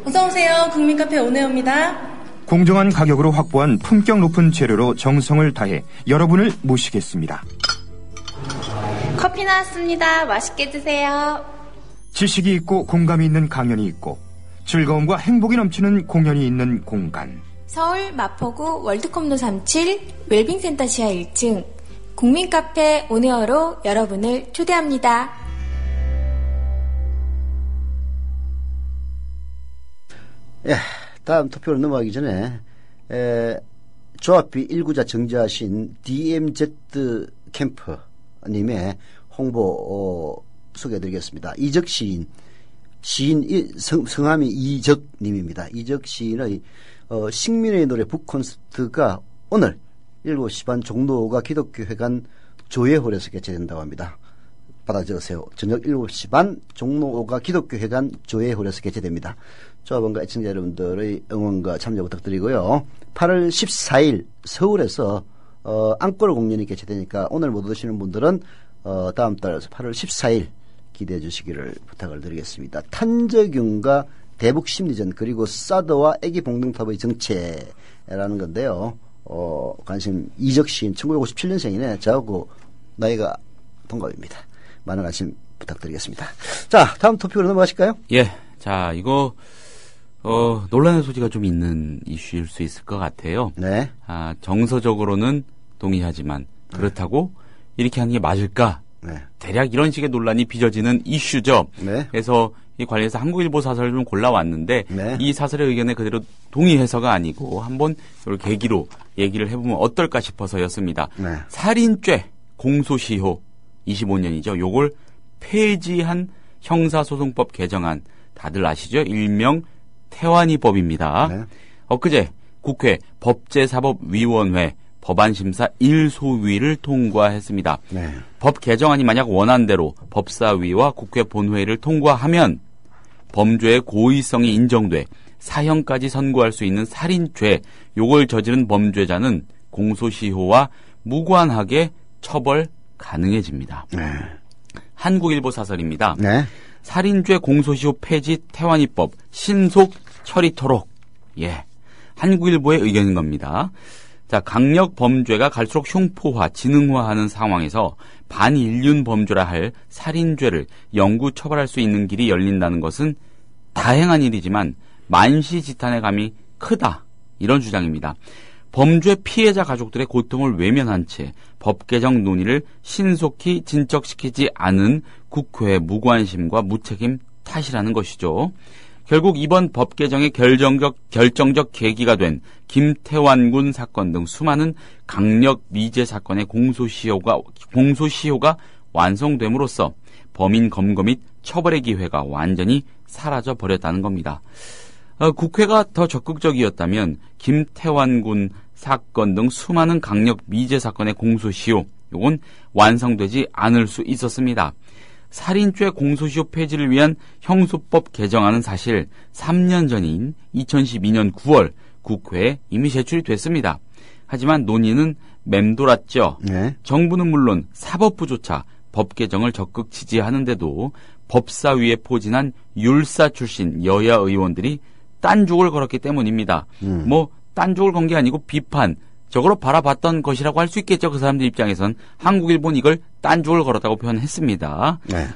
어서오세요. 국민카페 오네오입니다. 공정한 가격으로 확보한 품격 높은 재료로 정성을 다해 여러분을 모시겠습니다. 커피 나왔습니다. 맛있게 드세요. 지식이 있고 공감이 있는 강연이 있고 즐거움과 행복이 넘치는 공연이 있는 공간. 서울 마포구 월드컵로 37 웰빙센터 지하 1층 국민카페 오네어로 여러분을 초대합니다. 예, 다음 토픽으로 넘어가기 전에 조합비 1구자 정자신 DMZ 캠프님의 홍보 소개해드리겠습니다. 이적 시인 성함이 이적님입니다. 이적 시인의 식민의 노래 북콘서트가 오늘 7시 반 종로가 기독교회관 조예홀에서 개최된다고 합니다. 받아 적으세요. 저녁 7시 반 종로가 기독교회관 조예홀에서 개최됩니다. 조합원과 애청자 여러분들의 응원과 참여 부탁드리고요. 8월 14일 서울에서 앙꼬르 공연이 개최되니까 오늘 못 오시는 분들은 다음 달 8월 14일 기대해 주시기를 부탁을 드리겠습니다. 탄저균과 대북심리전 그리고 사드와 애기 봉동탑의 정체라는 건데요. 관심 이적 시인 1957년생이네. 저하고 나이가 동갑입니다. 많은 관심 부탁드리겠습니다. 자, 다음 토픽으로 넘어가실까요? 예. 자, 이거 논란의 소지가 좀 있는 이슈일 수 있을 것 같아요. 네. 정서적으로는 동의하지만 그렇다고 이렇게 하는 게 맞을까? 네. 대략 이런 식의 논란이 빚어지는 이슈죠. 네. 그래서 이 관련해서 한국일보 사설을 좀 골라왔는데 네. 이 사설의 의견에 그대로 동의해서가 아니고 한번 이걸 계기로 얘기를 해보면 어떨까 싶어서였습니다. 네. 살인죄 공소시효 25년이죠. 요걸 폐지한 형사소송법 개정안 다들 아시죠? 일명 태완이법입니다. 네. 엊그제 국회 법제사법위원회 법안심사 1소위를 통과했습니다. 네. 법 개정안이 만약 원안대로 법사위와 국회 본회의를 통과하면 범죄의 고의성이 인정돼 사형까지 선고할 수 있는 살인죄, 요걸 저지른 범죄자는 공소시효와 무관하게 처벌 가능해집니다. 네. 한국일보 사설입니다. 네. 살인죄 공소시효 폐지 태완이법 신속 처리토록. 예. 한국일보의 의견인 겁니다. 자, 강력 범죄가 갈수록 흉포화, 지능화하는 상황에서 반인륜 범죄라 할 살인죄를 영구 처벌할 수 있는 길이 열린다는 것은 다행한 일이지만 만시지탄의 감이 크다. 이런 주장입니다. 범죄 피해자 가족들의 고통을 외면한 채 법 개정 논의를 신속히 진척시키지 않은 국회의 무관심과 무책임 탓이라는 것이죠. 결국 이번 법 개정의 결정적 계기가 된 김태환 군 사건 등 수많은 강력 미제 사건의 공소시효가 완성됨으로써 범인 검거 및 처벌의 기회가 완전히 사라져 버렸다는 겁니다. 국회가 더 적극적이었다면 김태환 군 사건 등 수많은 강력 미제 사건의 공소시효, 요건 완성되지 않을 수 있었습니다. 살인죄 공소시효 폐지를 위한 형소법 개정안은 사실 3년 전인 2012년 9월 국회에 이미 제출이 됐습니다. 하지만 논의는 맴돌았죠. 네. 정부는 물론 사법부조차 법 개정을 적극 지지하는데도 법사위에 포진한 율사 출신 여야 의원들이 딴죽을 걸었기 때문입니다. 딴죽을 건 게 아니고 비판적으로 바라봤던 것이라고 할 수 있겠죠. 그 사람들 입장에선 한국일보는 이걸 딴죽을 걸었다고 표현했습니다. 네.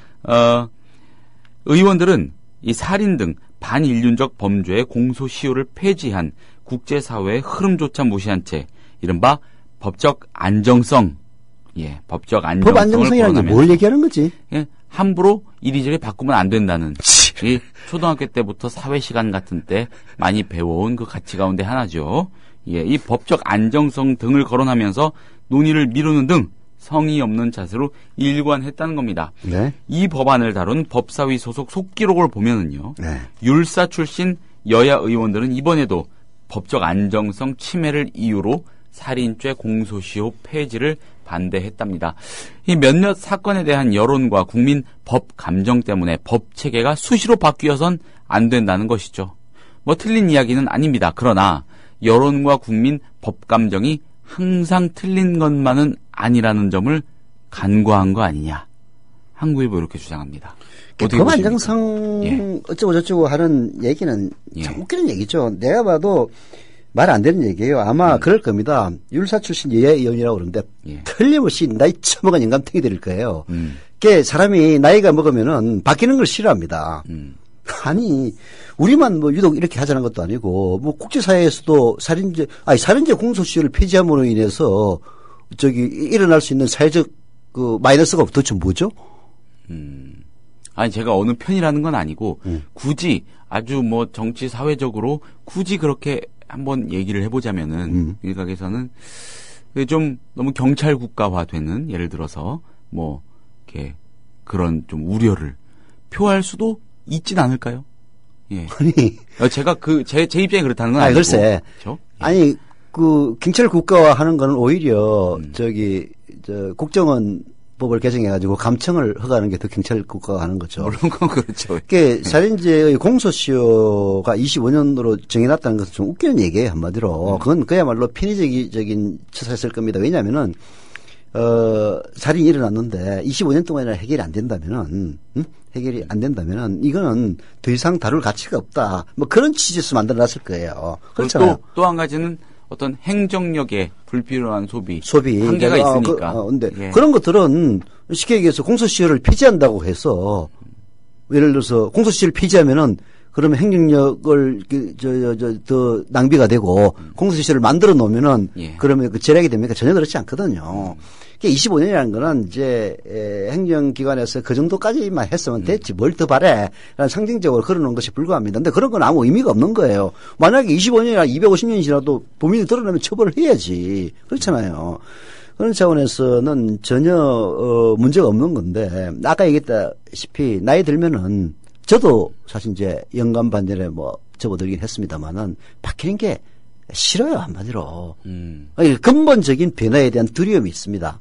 의원들은 이 살인 등 반인륜적 범죄의 공소시효를 폐지한 국제사회의 흐름조차 무시한 채 이른바 법적 안정성, 법적 안정성을 법 안정성이라는 게 뭘 얘기하는 거지? 함부로 이리저리 바꾸면 안 된다는 이 초등학교 때부터 사회 시간 같은 때 많이 배워온 그 가치 가운데 하나죠. 이 법적 안정성 등을 거론하면서 논의를 미루는 등 성의 없는 자세로 일관했다는 겁니다. 네. 이 법안을 다룬 법사위 소속 속기록을 보면은요. 네. 율사 출신 여야 의원들은 이번에도 법적 안정성 침해를 이유로 살인죄 공소시효 폐지를 반대했답니다. 이 몇몇 사건에 대한 여론과 국민 법 감정 때문에 법 체계가 수시로 바뀌어선 안 된다는 것이죠. 틀린 이야기는 아닙니다. 그러나 여론과 국민 법 감정이 항상 틀린 것만은 아니라는 점을 간과한 거 아니냐. 한국일보 이렇게 주장합니다. 법 안정성 어쩌고 저쩌고 하는 얘기는 참 웃기는 얘기죠. 내가 봐도 말 안 되는 얘기예요. 아마 그럴 겁니다. 율사 출신 여야 의원이라고 그러는데 틀림없이 나이 처먹은 인간탱이 될 거예요. 그게 사람이 나이가 먹으면은 바뀌는 걸 싫어합니다. 아니 우리만 유독 이렇게 하자는 것도 아니고 국제사회에서도 살인죄 공소시효를 폐지함으로 인해서 일어날 수 있는 사회적 그 마이너스가 도대체 뭐죠? 아니 제가 어느 편이라는 건 아니고 굳이 아주 정치 사회적으로 굳이 그렇게 한번 얘기를 해보자면은 일각에서는 좀 너무 경찰 국가화되는 예를 들어서 이렇게 그런 좀 우려를 표할 수도 있진 않을까요? 아니 제가 제 입장이 그렇다는 건 아니고. 글쎄. 그렇죠? 아니 경찰 국가화하는 거는 오히려 국정원 법을 개정해가지고 감청을 허가하는 게 더 경찰 국가가 하는 거죠. 물론 그건 그렇죠. 그게 살인죄의 공소시효가 25년으로 정해놨다는 것은 좀 웃기는 얘기예요, 한마디로. 그건 그야말로 편의적인 처사였을 겁니다. 왜냐하면은 살인이 일어났는데 25년 동안이나 해결이 안 된다면은 이거는 더 이상 다룰 가치가 없다. 그런 취지에서 만들어놨을 거예요. 그렇잖아요. 또 한 가지는 어떤 행정력의 불필요한 소비 한계가 있으니까. 근데 그런 것들은 쉽게 얘기해서 공소시효를 폐지한다고 해서 예를 들어서 공소시효를 폐지하면은 그러면 행정력을 더 낭비가 되고 공소시효를 만들어 놓으면은 그러면 절약이 됩니까? 전혀 그렇지 않거든요. 25년이라는 거는 이제 행정기관에서 그 정도까지만 했으면 됐지 뭘 더 바래 라는 상징적으로 걸어놓은 것이 불과합니다. 근데 그런 건 아무 의미가 없는 거예요. 만약에 25년이나 250년이 지나도 범인이 드러나면 처벌을 해야지. 그렇잖아요. 그런 차원에서는 전혀 문제가 없는 건데 아까 얘기했다시피 나이 들면은 저도 사실 이제 연간 반년에 접어들긴 했습니다만은 바뀌는 게 싫어요, 한마디로. 근본적인 변화에 대한 두려움이 있습니다.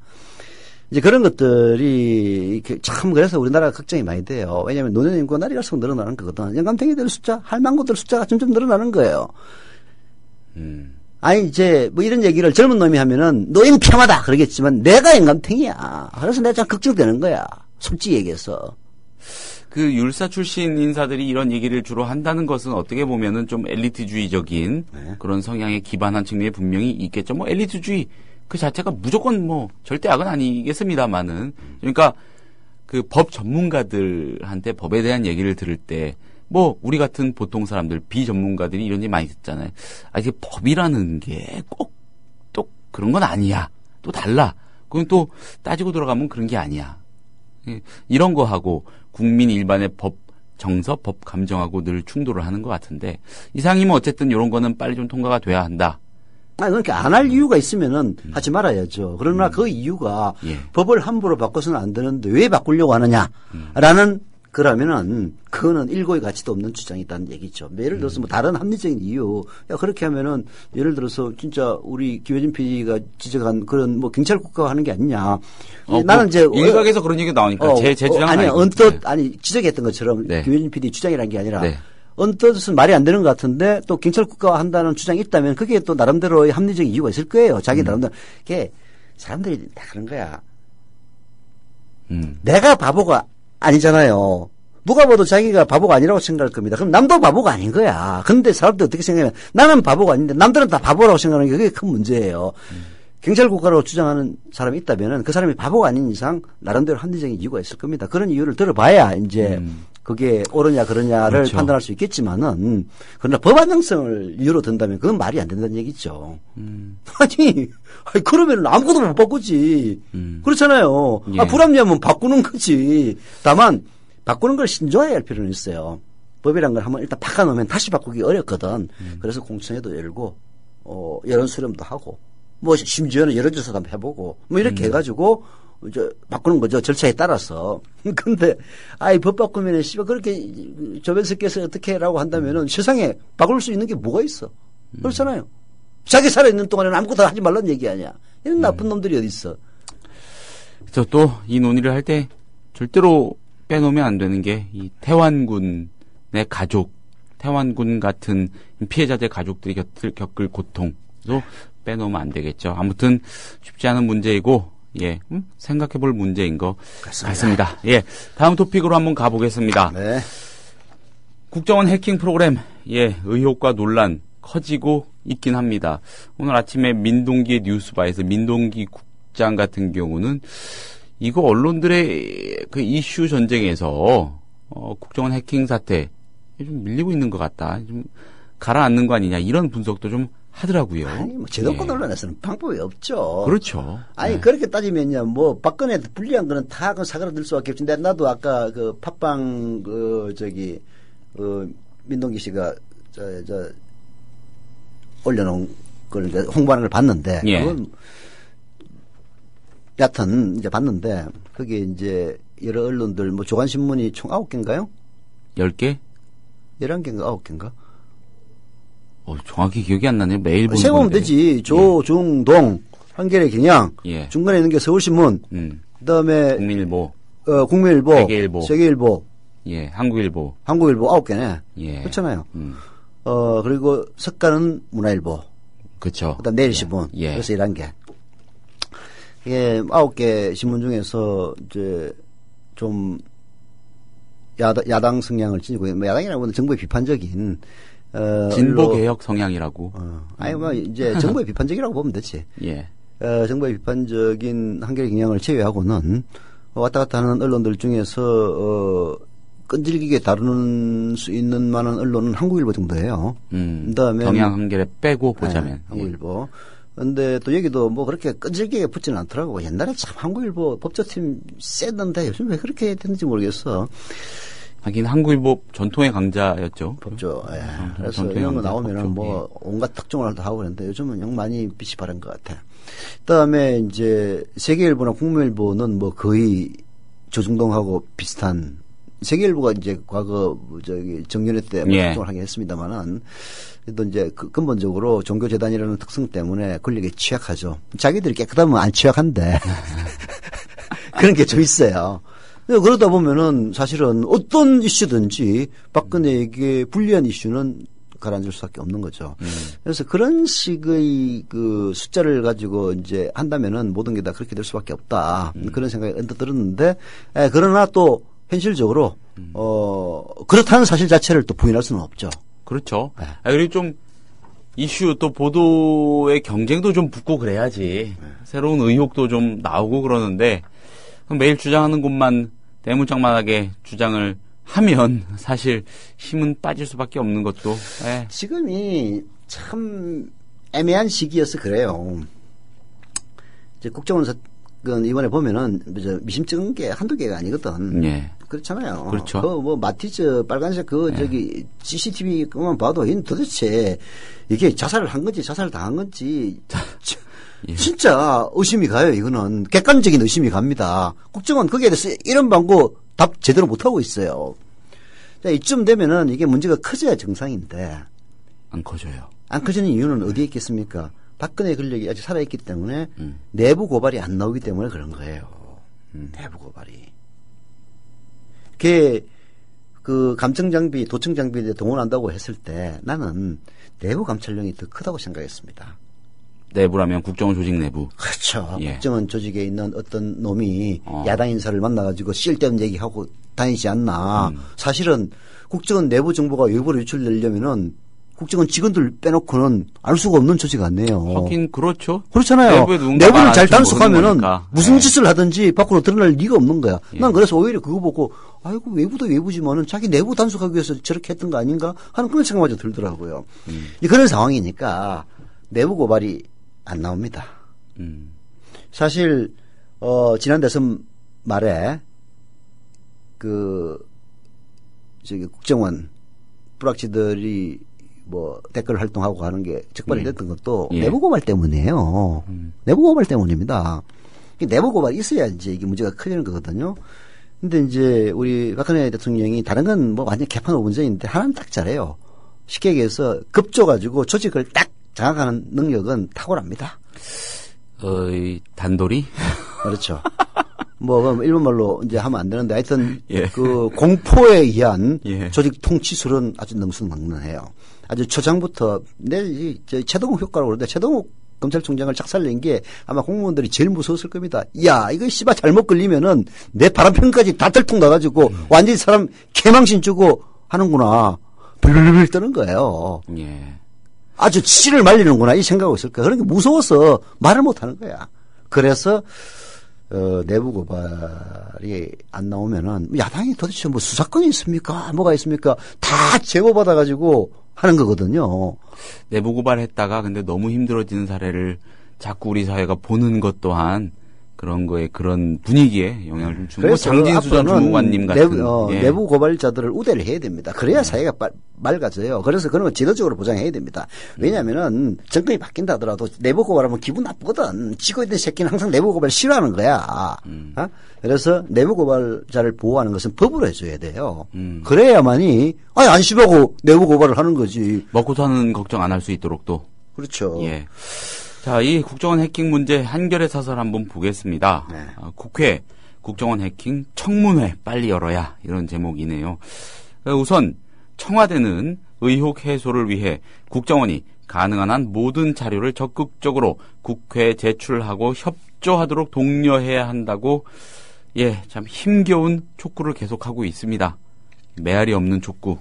이제 그런 것들이 참 그래서 우리나라가 걱정이 많이 돼요. 왜냐하면 노년 인구가 날이 갈수록 늘어나는 거거든. 영감탱이들 숫자, 할망구들 숫자가 점점 늘어나는 거예요. 아니 이제 뭐 이런 얘기를 젊은 놈이 하면은 노인 폄하다 그러겠지만 내가 영감탱이야. 그래서 내가 참 걱정되는 거야. 솔직히 얘기해서. 그 율사 출신 인사들이 이런 얘기를 주로 한다는 것은 어떻게 보면은 좀 엘리트주의적인 네. 그런 성향에 기반한 측면이 분명히 있겠죠. 뭐 엘리트주의 그 자체가 무조건 뭐 절대 악은 아니겠습니다만은 그러니까 그 법 전문가들한테 법에 대한 얘기를 들을 때 뭐 우리 같은 보통 사람들 비전문가들이 이런 얘기 많이 듣잖아요. 아 이게 법이라는 게 꼭 또 그런 건 아니야. 또 달라. 그건 또 따지고 들어가면 그런 게 아니야. 이런 거 하고 국민 일반의 법 정서, 법 감정하고 늘 충돌을 하는 것 같은데 이상이면 어쨌든 이런 거는 빨리 좀 통과가 돼야 한다. 아니, 그렇게 안 할 이유가 있으면은 하지 말아야죠. 그러나 그 이유가 예. 법을 함부로 바꿔서는 안 되는데 왜 바꾸려고 하느냐라는 그러면은 그거는 일고의 가치도 없는 주장이 있다는 얘기죠. 예를 들어서 뭐 다른 합리적인 이유, 야 그렇게 하면은 예를 들어서 진짜 우리 김효진 PD가 지적한 그런 뭐 경찰 국가화 하는 게 아니냐. 나는 이제 일각에서 그런 얘기 나오니까 제 주장은 아니 아니고. 언뜻 아니 지적했던 것처럼 네. 김효진 PD 주장이라는 게 아니라. 네. 언뜻은 말이 안 되는 것 같은데 또 경찰 국가화 한다는 주장이 있다면 그게 또 나름대로의 합리적인 이유가 있을 거예요. 자기 나름대로. 그게 사람들이 다 그런 거야. 내가 바보가 아니잖아요. 누가 봐도 자기가 바보가 아니라고 생각할 겁니다. 그럼 남도 바보가 아닌 거야. 근데 사람들이 어떻게 생각하면 나는 바보가 아닌데 남들은 다 바보라고 생각하는 게 그게 큰 문제예요. 경찰 국가로 주장하는 사람이 있다면은 그 사람이 바보가 아닌 이상 나름대로 합리적인 이유가 있을 겁니다. 그런 이유를 들어봐야 이제 그게 옳으냐 그러냐를 그렇죠. 판단할 수 있겠지만은 그러나 법안정성을 이유로 든다면 그건 말이 안 된다는 얘기죠. 아니 그러면 아무것도 못 바꾸지. 그렇잖아요. 예. 아, 불합리하면 바꾸는 거지. 다만 바꾸는 걸 신중하게 할 필요는 있어요. 법이란 걸 한번 일단 바꿔놓으면 다시 바꾸기 어렵거든. 그래서 공청회도 열고 여론 수렴도 하고 뭐 심지어는 여론조사도 한번 해보고 뭐 이렇게 해가지고 이제 바꾸는 거죠. 절차에 따라서. 근데 아이 법 바꾸면 씨발 그렇게 조변석께서 어떻게 해라고 한다면은 세상에 바꿀 수 있는 게 뭐가 있어. 그렇잖아요. 자기 살아있는 동안에는 아무것도 하지 말라는 얘기 아니야. 이런 나쁜 놈들이 어디 있어. 저 또 이 논의를 할 때 절대로 빼놓으면 안 되는 게 이 태완군의 가족, 태완군 같은 피해자들 가족들이 겪을 고통도 빼놓으면 안 되겠죠. 아무튼 쉽지 않은 문제이고 예, 생각해 볼 문제인 것 같습니다. 예, 다음 토픽으로 한번 가보겠습니다. 네. 국정원 해킹 프로그램, 예, 의혹과 논란 커지고 있긴 합니다. 오늘 아침에 민동기 뉴스바에서 민동기 국장 같은 경우는 이거 언론들의 그 이슈 전쟁에서 국정원 해킹 사태 좀 밀리고 있는 것 같다. 좀 가라앉는 거 아니냐 이런 분석도 좀 하더라고요. 아니 뭐 제도권 예. 논란에서는 방법이 없죠. 그렇죠. 아니 예. 그렇게 따지면요, 뭐 박근혜 불리한 거는 다 사그라들 수밖에 없지. 나도 아까 그 팟빵 민동기 씨가 저 올려놓은 걸 이제 홍보하는 걸 봤는데, 예. 그건 여하튼 이제 봤는데 그게 이제 여러 언론들 뭐 조간신문이 총 9개인가요? 10개? 11개인가 9개인가? 정확히 기억이 안 나네요. 매일 보는 세보면 건데. 되지. 조중동 한겨레 경향, 예. 중간에 있는 게 서울신문, 그다음에 국민일보, 국민일보, 세계일보. 세계일보, 예, 한국일보, 한국일보 9개네. 예. 그렇잖아요. 그리고 석가는 문화일보, 그렇죠. 그다음 내일신문, 예. 그래서 11개. 이게 9개 신문 중에서 이제 좀 야당 성향을 지니고, 뭐 야당이라고 하면 정부의 비판적인 진보 개혁 성향이라고. 아니 뭐 이제 정부의 비판적이라고 보면 되지. 예. 정부의 비판적인 한겨레 경향을 제외하고는 왔다 갔다 하는 언론들 중에서 끈질기게 다루는 수 있는 만한 언론은 한국일보 정도예요. 그다음에 경향 한겨레 빼고 보자면. 네, 한국일보. 근데 또 여기도 뭐 그렇게 끈질기게 붙지는 않더라고. 옛날에 참 한국일보 법조팀 셌는데 요즘 왜 그렇게 됐는지 모르겠어. 하긴 한국일보 전통의 강자였죠. 법조. 예. 그래서 전통의 이런 거 강자, 나오면은 법조. 뭐 온갖 특종을 다 하고 그랬는데 요즘은 영 많이 빛이 바른 것 같아. 그다음에 이제 세계일보나 국민일보는 뭐 거의 조중동하고 비슷한. 세계일보가 이제 과거 정년회 때 예. 특종을 하긴 했습니다만은 또 이제 근본적으로 종교재단이라는 특성 때문에 권력에 취약하죠. 자기들이 깨끗하면 안 취약한데 그런 게 좀 있어요. 그러다 보면은 사실은 어떤 이슈든지 박근혜에게 불리한 이슈는 가라앉을 수밖에 없는 거죠. 그래서 그런 식의 그 숫자를 가지고 이제 한다면은 모든 게 다 그렇게 될 수밖에 없다. 그런 생각이 언뜻 들었는데, 그러나 또 현실적으로 그렇다는 사실 자체를 또 부인할 수는 없죠. 그렇죠. 그리고 좀 이슈 또 보도의 경쟁도 좀 붙고 그래야지 새로운 의혹도 좀 나오고 그러는데 매일 주장하는 곳만 대문짝만하게 주장을 하면 사실 힘은 빠질 수밖에 없는 것도. 지금이 참 애매한 시기여서 그래요. 이제 국정원 사건 이번에 보면은 미심 찍은 게 한두 개가 아니거든. 예. 그렇잖아요. 그렇죠. 그 뭐 마티즈 빨간색 저기 CCTV 그만 봐도 이건 도대체 이게 자살을 한 건지 자살을 당한 건지 예. 진짜 의심이 가요. 이거는 객관적인 의심이 갑니다. 국정원 거기에 대해서 이런 방구 답 제대로 못 하고 있어요. 자, 이쯤 되면은 이게 문제가 커져야 정상인데 안 커져요. 안 커지는 이유는 어디에 있겠습니까? 박근혜 권력이 아직 살아있기 때문에 내부 고발이 안 나오기 때문에 그런 거예요. 내부 고발이. 그 감청 장비, 도청 장비에 동원한다고 했을 때 나는 내부 감찰력이 더 크다고 생각했습니다. 내부라면 국정원 조직 내부. 그렇죠. 예. 국정원 조직에 있는 어떤 놈이 야당 인사를 만나가지고 쓸데없는 얘기하고 다니지 않나. 사실은 국정원 내부 정보가 외부로 유출되려면은 국정원 직원들 빼놓고는 알 수가 없는 조직 아니에요. 하긴 그렇죠. 그렇잖아요. 내부를 잘 단속하면은 무슨 네. 짓을 하든지 밖으로 드러날 리가 없는 거야. 예. 난 그래서 오히려 그거 보고 아이고 외부도 외부지만은 자기 내부 단속하기 위해서 저렇게 했던 거 아닌가 하는 그런 생각마저 들더라고요. 그런 상황이니까 내부 고발이 안 나옵니다. 사실 지난 대선 말에 저기 국정원 불락지들이 뭐 댓글 활동하고 하는 게 적발이 됐던 것도 예. 내부 고발 때문이에요. 내부 고발 때문입니다. 내부 고발이 있어야 이제 이게 문제가 커지는 거거든요. 근데 이제 우리 박근혜 대통령이 다른 건 뭐 완전 개판 5분전인데 하나는 딱 잘해요. 쉽게 얘기해서 급조가지고 조직을 딱 장악하는 능력은 탁월합니다. 단돌이? 그렇죠. 뭐 일본말로 이제 하면 안 되는데 하여튼 예. 그 공포에 의한 예. 조직 통치술은 아주 능수능란해요. 아주 초장부터 최동욱 효과라고 그러는데 최동욱 검찰총장을 작살낸 게 아마 공무원들이 제일 무서웠을 겁니다. 야 이거 씨발 잘못 걸리면은 내 바람평까지 다 들통 나가지고 완전히 사람 개망신 주고 하는구나. 불불불 떠는 거예요. 예. 아주 치를 말리는구나 이 생각하고 있을 거야. 그러니까 무서워서 말을 못 하는 거야. 그래서 내부 고발이 안 나오면은 야당이 도대체 뭐 수사권이 있습니까? 뭐가 있습니까? 다 제보받아 가지고 하는 거거든요. 내부 고발했다가 근데 너무 힘들어지는 사례를 자꾸 우리 사회가 보는 것 또한 그런 거에 그런 분위기에 영향을 좀 주고 장진수 전 주무관님 같은 내부 고발자들을 우대를 해야 됩니다. 그래야 사회가 맑아져요. 그래서 그런 걸 지도적으로 보장해야 됩니다. 왜냐하면은 정권이 바뀐다 하더라도 내부 고발하면 기분 나쁘거든. 지고 있는 새끼는 항상 내부 고발 싫어하는 거야. 그래서 내부 고발자를 보호하는 것은 법으로 해줘야 돼요. 그래야만이 안심하고 내부 고발을 하는 거지. 먹고 사는 걱정 안 할 수 있도록 또. 그렇죠. 예. 자, 이 국정원 해킹 문제 한결의 사설 한번 보겠습니다. 네. 국회 국정원 해킹 청문회 빨리 열어야 이런 제목이네요. 우선 청와대는 의혹 해소를 위해 국정원이 가능한 한 모든 자료를 적극적으로 국회에 제출하고 협조하도록 독려해야 한다고 참 힘겨운 촉구를 계속하고 있습니다. 메아리 없는 촉구.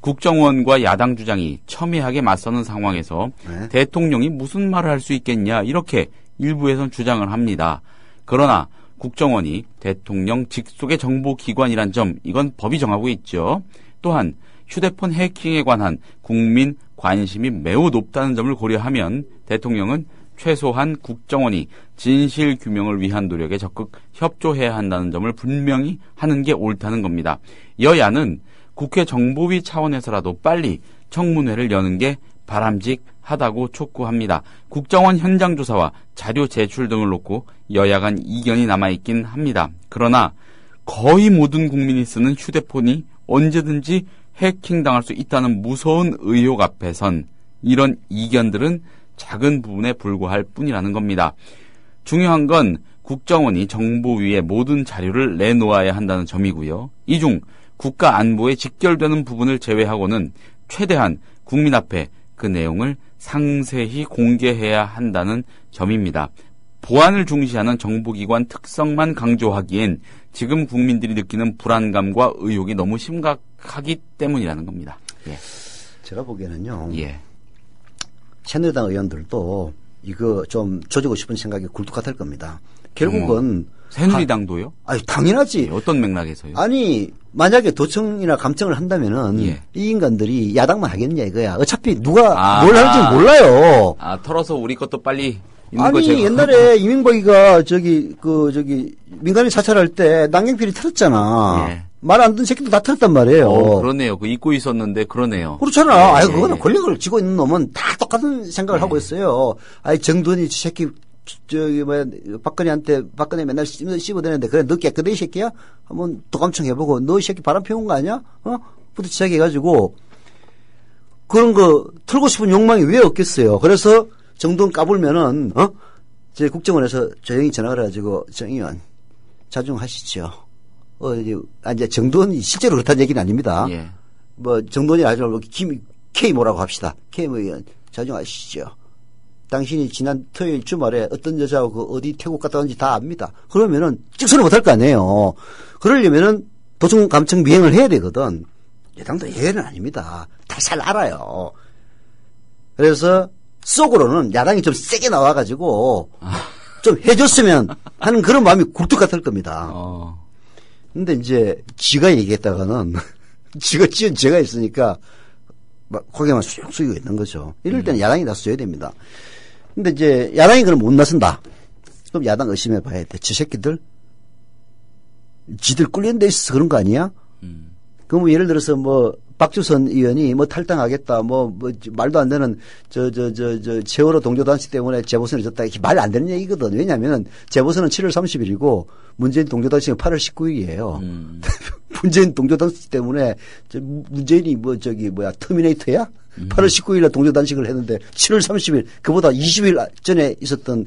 국정원과 야당 주장이 첨예하게 맞서는 상황에서 대통령이 무슨 말을 할 수 있겠냐 이렇게 일부에선 주장을 합니다. 그러나 국정원이 대통령 직속의 정보기관이란 점 이건 법이 정하고 있죠. 또한 휴대폰 해킹에 관한 국민 관심이 매우 높다는 점을 고려하면 대통령은 최소한 국정원이 진실 규명을 위한 노력에 적극 협조해야 한다는 점을 분명히 하는 게 옳다는 겁니다. 여야는 국회 정보위 차원에서라도 빨리 청문회를 여는 게 바람직하다고 촉구합니다. 국정원 현장 조사와 자료 제출 등을 놓고 여야 간 이견이 남아있긴 합니다. 그러나 거의 모든 국민이 쓰는 휴대폰이 언제든지 해킹당할 수 있다는 무서운 의혹 앞에선 이런 이견들은 작은 부분에 불과할 뿐이라는 겁니다. 중요한 건 국정원이 정부 위에 모든 자료를 내놓아야 한다는 점이고요. 이 중 국가 안보에 직결되는 부분을 제외하고는 최대한 국민 앞에 그 내용을 상세히 공개해야 한다는 점입니다. 보안을 중시하는 정보기관 특성만 강조하기엔 지금 국민들이 느끼는 불안감과 의혹이 너무 심각하기 때문이라는 겁니다. 예. 제가 보기에는요. 예. 새누리당 의원들도 이거 좀 조지고 싶은 생각이 굴뚝 같을 겁니다. 결국은 새누리당도요? 아니 당연하지. 예, 어떤 맥락에서요? 아니 만약에 도청이나 감청을 한다면은 예. 이 인간들이 야당만 하겠냐 이거야. 어차피 누가 아, 뭘 할지 몰라요. 아, 털어서 우리 것도 빨리 있는 거 아니 제가 옛날에 이명박이가 민간인 사찰할 때 남경필이 틀었잖아. 예. 말 안 듣는 새끼도 다 틀었단 말이에요. 그러네요. 그 잊고 있었는데 그러네요. 그렇잖아. 예, 아이 예, 그거는 예. 권력을 쥐고 있는 놈은 다 똑같은 생각을 하고 있어요. 아이 정돈이 새끼 박근혜 맨날 씹어대는데 그래 너 깨끗해 이 새끼야? 한번 도감청 해보고 너 이 새끼 바람 피운 거 아니야? 부터 시작해가지고 그런 거 틀고 싶은 욕망이 왜 없겠어요. 그래서 정돈 까불면은 제 국정원에서 조용히 전화를 해가지고 정 의원 자중하시죠. 이제 정돈이 실제로 그렇다는 얘기는 아닙니다. 예. 뭐 정돈이 아니라 K 뭐라고 합시다. K 의원 자중하시죠. 당신이 지난 토요일 주말에 어떤 여자하고 어디 태국 갔다 왔는지 다 압니다. 그러면은 직선을 못할 거 아니에요. 그러려면은 도청 감청 미행을 해야 되거든. 여당도 예외는 아닙니다. 다 잘 알아요. 그래서 속으로는 야당이 좀 세게 나와가지고 좀 해줬으면 하는 그런 마음이 굴뚝 같을 겁니다. 근데 이제 지가 얘기했다가는 지가 지은 죄가 있으니까 막 고개만 쑥 숙이고 있는 거죠. 이럴 때는 야당이 나서줘야 됩니다. 근데 이제 야당이 그럼 못 나선다. 그럼 야당 의심해 봐야 돼. 저 새끼들 지들 꿀리는 데 있어서 그런 거 아니야? 그럼 예를 들어서 뭐 박주선 의원이 뭐 탈당하겠다 뭐 말도 안 되는 세월호 동조단체 때문에 재보선을 졌다 이게 말 안 되는 얘기거든. 왜냐하면 재보선은 7월 30일이고 문재인 동조단체는 8월 19일이에요. 문재인 동조단체 때문에 문재인이 터미네이터야? 8월 19일에 동조단식을 했는데 7월 30일 그보다 20일 전에 있었던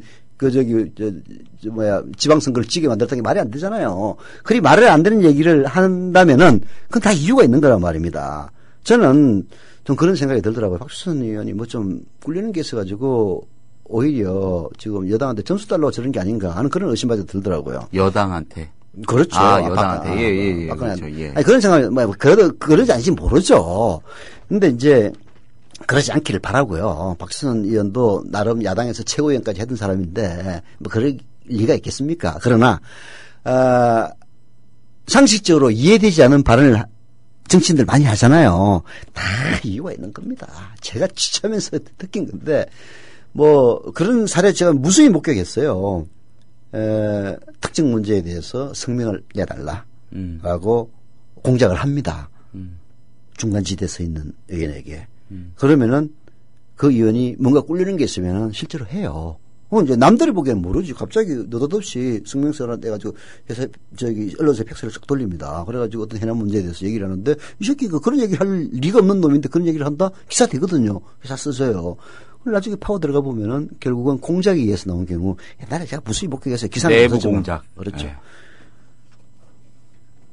지방선거를 지게 만들었다는 게 말이 안 되잖아요. 그리 말을 안 되는 얘기를 한다면은 그건 다 이유가 있는 거란 말입니다. 저는 좀 그런 생각이 들더라고요. 박수선 의원이 뭐 좀 꿀리는 게 있어가지고 오히려 지금 여당한테 점수 달라고 저런 게 아닌가 하는 그런 의심까지 들더라고요. 여당한테. 그렇죠. 여당한테. 예. 그렇죠. 예. 아니, 그런 생각이, 그러지 않지 모르죠. 근데 이제, 그러지 않기를 바라고요. 박수선 의원도 나름 야당에서 최고위원까지 했던 사람인데, 뭐, 그럴 리가 있겠습니까? 그러나, 상식적으로 이해되지 않은 발언을 정치인들 많이 하잖아요. 다 이유가 있는 겁니다. 제가 취재하면서 느낀 건데, 뭐, 그런 사례 제가 무수히 목격했어요. 특정 문제에 대해서 성명을 내달라라고 공작을 합니다. 중간지대에 서 있는 의원에게. 그러면은 그 의원이 뭔가 꿀리는 게 있으면 실제로 해요. 이제 남들이 보기에는 모르지. 갑자기 느닷없이 성명서를 떼가지고 회사, 언론사에 팩스를 쫙 돌립니다. 그래가지고 어떤 해남 문제에 대해서 얘기를 하는데 이 새끼가 그런 얘기를 할 리가 없는 놈인데 그런 얘기를 한다? 기사 되거든요. 회사 쓰세요. 나중에 파고 들어가 보면은 결국은 공작에 의해서 나온 경우 옛날에 제가 무수히 목격했어요. 기사는 내부 공작. 그렇죠. 네.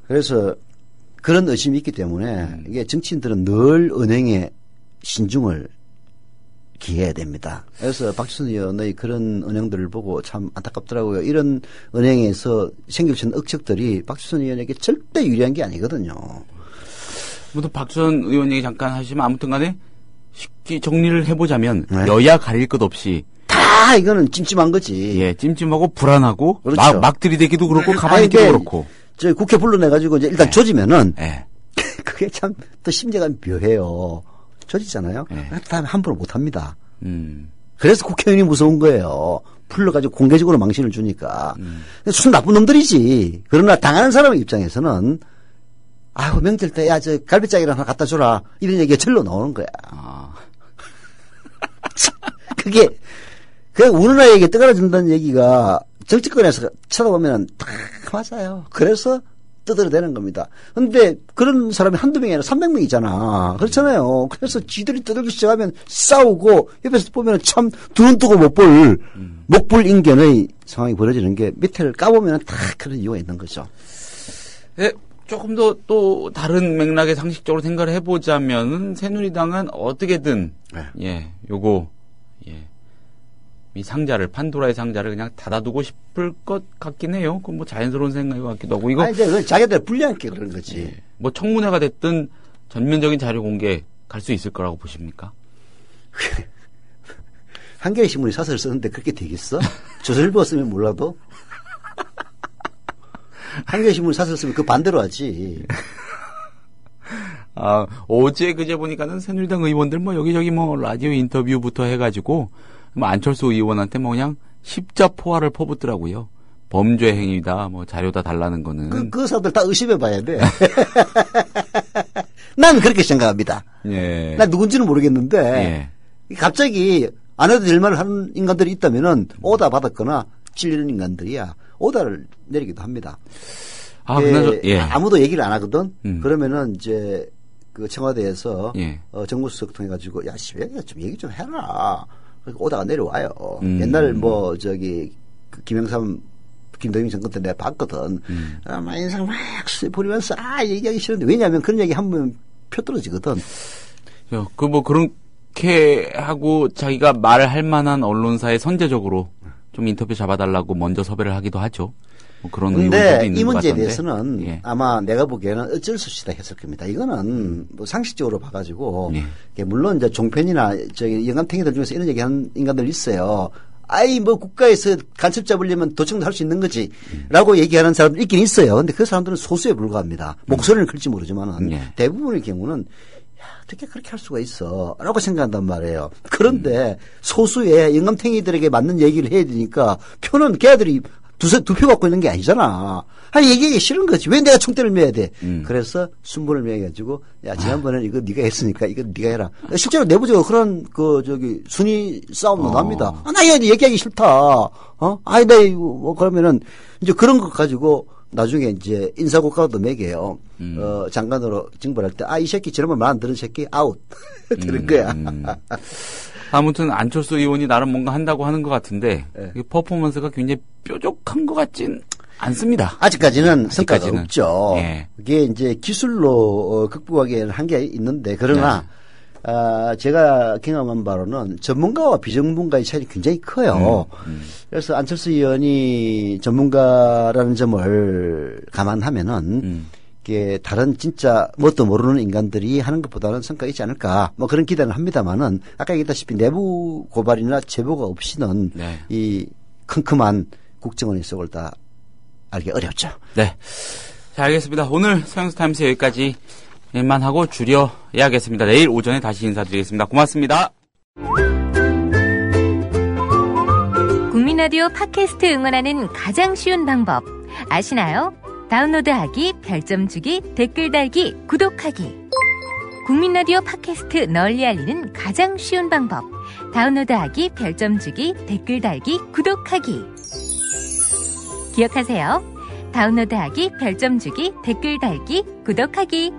그래서 그런 의심이 있기 때문에 이게 정치인들은 늘 은행에 신중을 기해야 됩니다. 그래서 박주선 의원의 그런 은행들을 보고 참 안타깝더라고요. 이런 은행에서 생길 수 있는 억측들이 박주선 의원에게 절대 유리한 게 아니거든요. 모두 박주선 의원 얘기 잠깐 하시면 아무튼 간에 쉽게 정리를 해보자면 여야 가릴 것 없이 다 이거는 찜찜한 거지. 예, 찜찜하고 불안하고 그렇죠. 막 들이대기도 그렇고 가만히 있기도 그렇고. 저 국회 불러내가지고 이제 일단 조지면은 그게 참 또 심리가 묘해요. 조지잖아요. 그다음에 함부로 못합니다. 그래서 국회의원이 무서운 거예요. 불러가지고 공개적으로 망신을 주니까. 순 나쁜 놈들이지. 그러나 당하는 사람의 입장에서는 아이고 명절 때 야 저 갈비짜기를 하나 갖다 줘라 이런 얘기가 절로 나오는 거야. 그게 우는 아이에게 떠갈아준다는 얘기가 정치권에서 쳐다보면 다 맞아요. 그래서 떠들어대는 겁니다. 근데 그런 사람이 한두 명이 아니라 300명이잖아. 그렇잖아요. 그래서 지들이 떠들기 시작하면 싸우고 옆에서 보면 참 두 눈 뜨고 못 볼 목불인견의 상황이 벌어지는 게 밑에를 까보면 다 그런 이유가 있는 거죠. 네, 조금 더 또 다른 맥락의 상식적으로 생각을 해보자면은 새누리당은 어떻게든 요거 이 상자를 판도라의 상자를 그냥 닫아두고 싶을 것 같긴 해요. 그건 뭐 자연스러운 생각인 것 같기도 하고 이거 이제 자기들 불리하게 그런 거지. 뭐 청문회가 됐든 전면적인 자료 공개 갈 수 있을 거라고 보십니까? 한겨레 신문이 사설을 쓰는데 그렇게 되겠어? 조선일보가 쓰면 몰라도? 한겨레 신문이 사설을 쓰면 그 반대로 하지. 어제 그제 보니까는 새누리당 의원들 뭐 여기저기 뭐 라디오 인터뷰부터 해가지고 뭐 안철수 의원한테 뭐 그냥 십자포화를 퍼붓더라고요. 범죄 행위다, 뭐 자료다 달라는 거는. 그 사람들 다 의심해 봐야 돼. 난 그렇게 생각합니다. 예. 난 누군지는 모르겠는데, 갑자기 안 해도 될 말을 하는 인간들이 있다면은 오다 받았거나 찔리는 인간들이야. 오다를 내리기도 합니다. 아무도 얘기를 안 하거든? 그러면은 이제 그 청와대에서 정무수석 통해가지고, 야, 좀 얘기 좀 해라. 오다가 내려와요. 옛날 그 김영삼, 김동인 정권 때 내가 봤거든. 막 인상 막 부리면서 얘기하기 싫은데 왜냐하면 그런 얘기 하면 표 떨어지거든. 그렇게 하고 자기가 말을 할 만한 언론사에 선제적으로 좀 인터뷰 잡아달라고 먼저 섭외를 하기도 하죠. 뭐 그런 근데 이 문제에 대해서는 아마 내가 보기에는 어쩔 수 없이 다 했을 겁니다. 이거는 뭐 상식적으로 봐가지고 물론 이제 종편이나 영감탱이들 중에서 이런 얘기하는 인간들 있어요. 뭐 국가에서 간첩 잡으려면 도청도 할 수 있는 거지 라고 얘기하는 사람들 있긴 있어요. 근데 그 사람들은 소수에 불과합니다. 목소리는 클지 모르지만은 대부분의 경우는 어떻게 그렇게 할 수가 있어 라고 생각한단 말이에요. 그런데 소수의 영감탱이들에게 맞는 얘기를 해야 되니까 표는 걔들이 두 표 갖고 있는 게 아니잖아. 얘기하기 싫은 거지. 왜 내가 총대를 매야 돼? 그래서 순번을 매가지고 야 지난번에는 이거 네가 했으니까 이거 네가 해라. 실제로 내부적으로 그런 순위 싸움도 납니다. 나 이거 얘기하기 싫다. 나 이거 그러면은 이제 그런 것 가지고 나중에 이제 인사고과도 매겨요. 장관으로 징벌할 때 이 새끼 저런 말 안 들은 새끼 아웃 그런 거야. 아무튼 안철수 의원이 나름 뭔가 한다고 하는 것 같은데 퍼포먼스가 굉장히 뾰족한 것 같진 않습니다. 아직까지는 성과가 없죠. 그게 이제 기술로 극복하기에는 한계가 있는데 그러나 제가 경험한 바로는 전문가와 비전문가의 차이가 굉장히 커요. 그래서 안철수 의원이 전문가라는 점을 감안하면은 이게 다른 진짜 뭣도 모르는 인간들이 하는 것보다는 성과가 있지 않을까 뭐 그런 기대는 합니다만은 아까 얘기했다시피 내부 고발이나 제보가 없이는 이 큼큼한 국정원의 속을 다 알기 어렵죠. 네. 자, 알겠습니다. 오늘 서영수타임스 여기까지만 하고 줄여야겠습니다. 내일 오전에 다시 인사드리겠습니다. 고맙습니다. 국민라디오 팟캐스트 응원하는 가장 쉬운 방법 아시나요? 다운로드하기, 별점 주기, 댓글 달기, 구독하기. 국민라디오 팟캐스트 널리 알리는 가장 쉬운 방법. 다운로드하기, 별점 주기, 댓글 달기, 구독하기. 기억하세요. 다운로드하기, 별점 주기, 댓글 달기, 구독하기.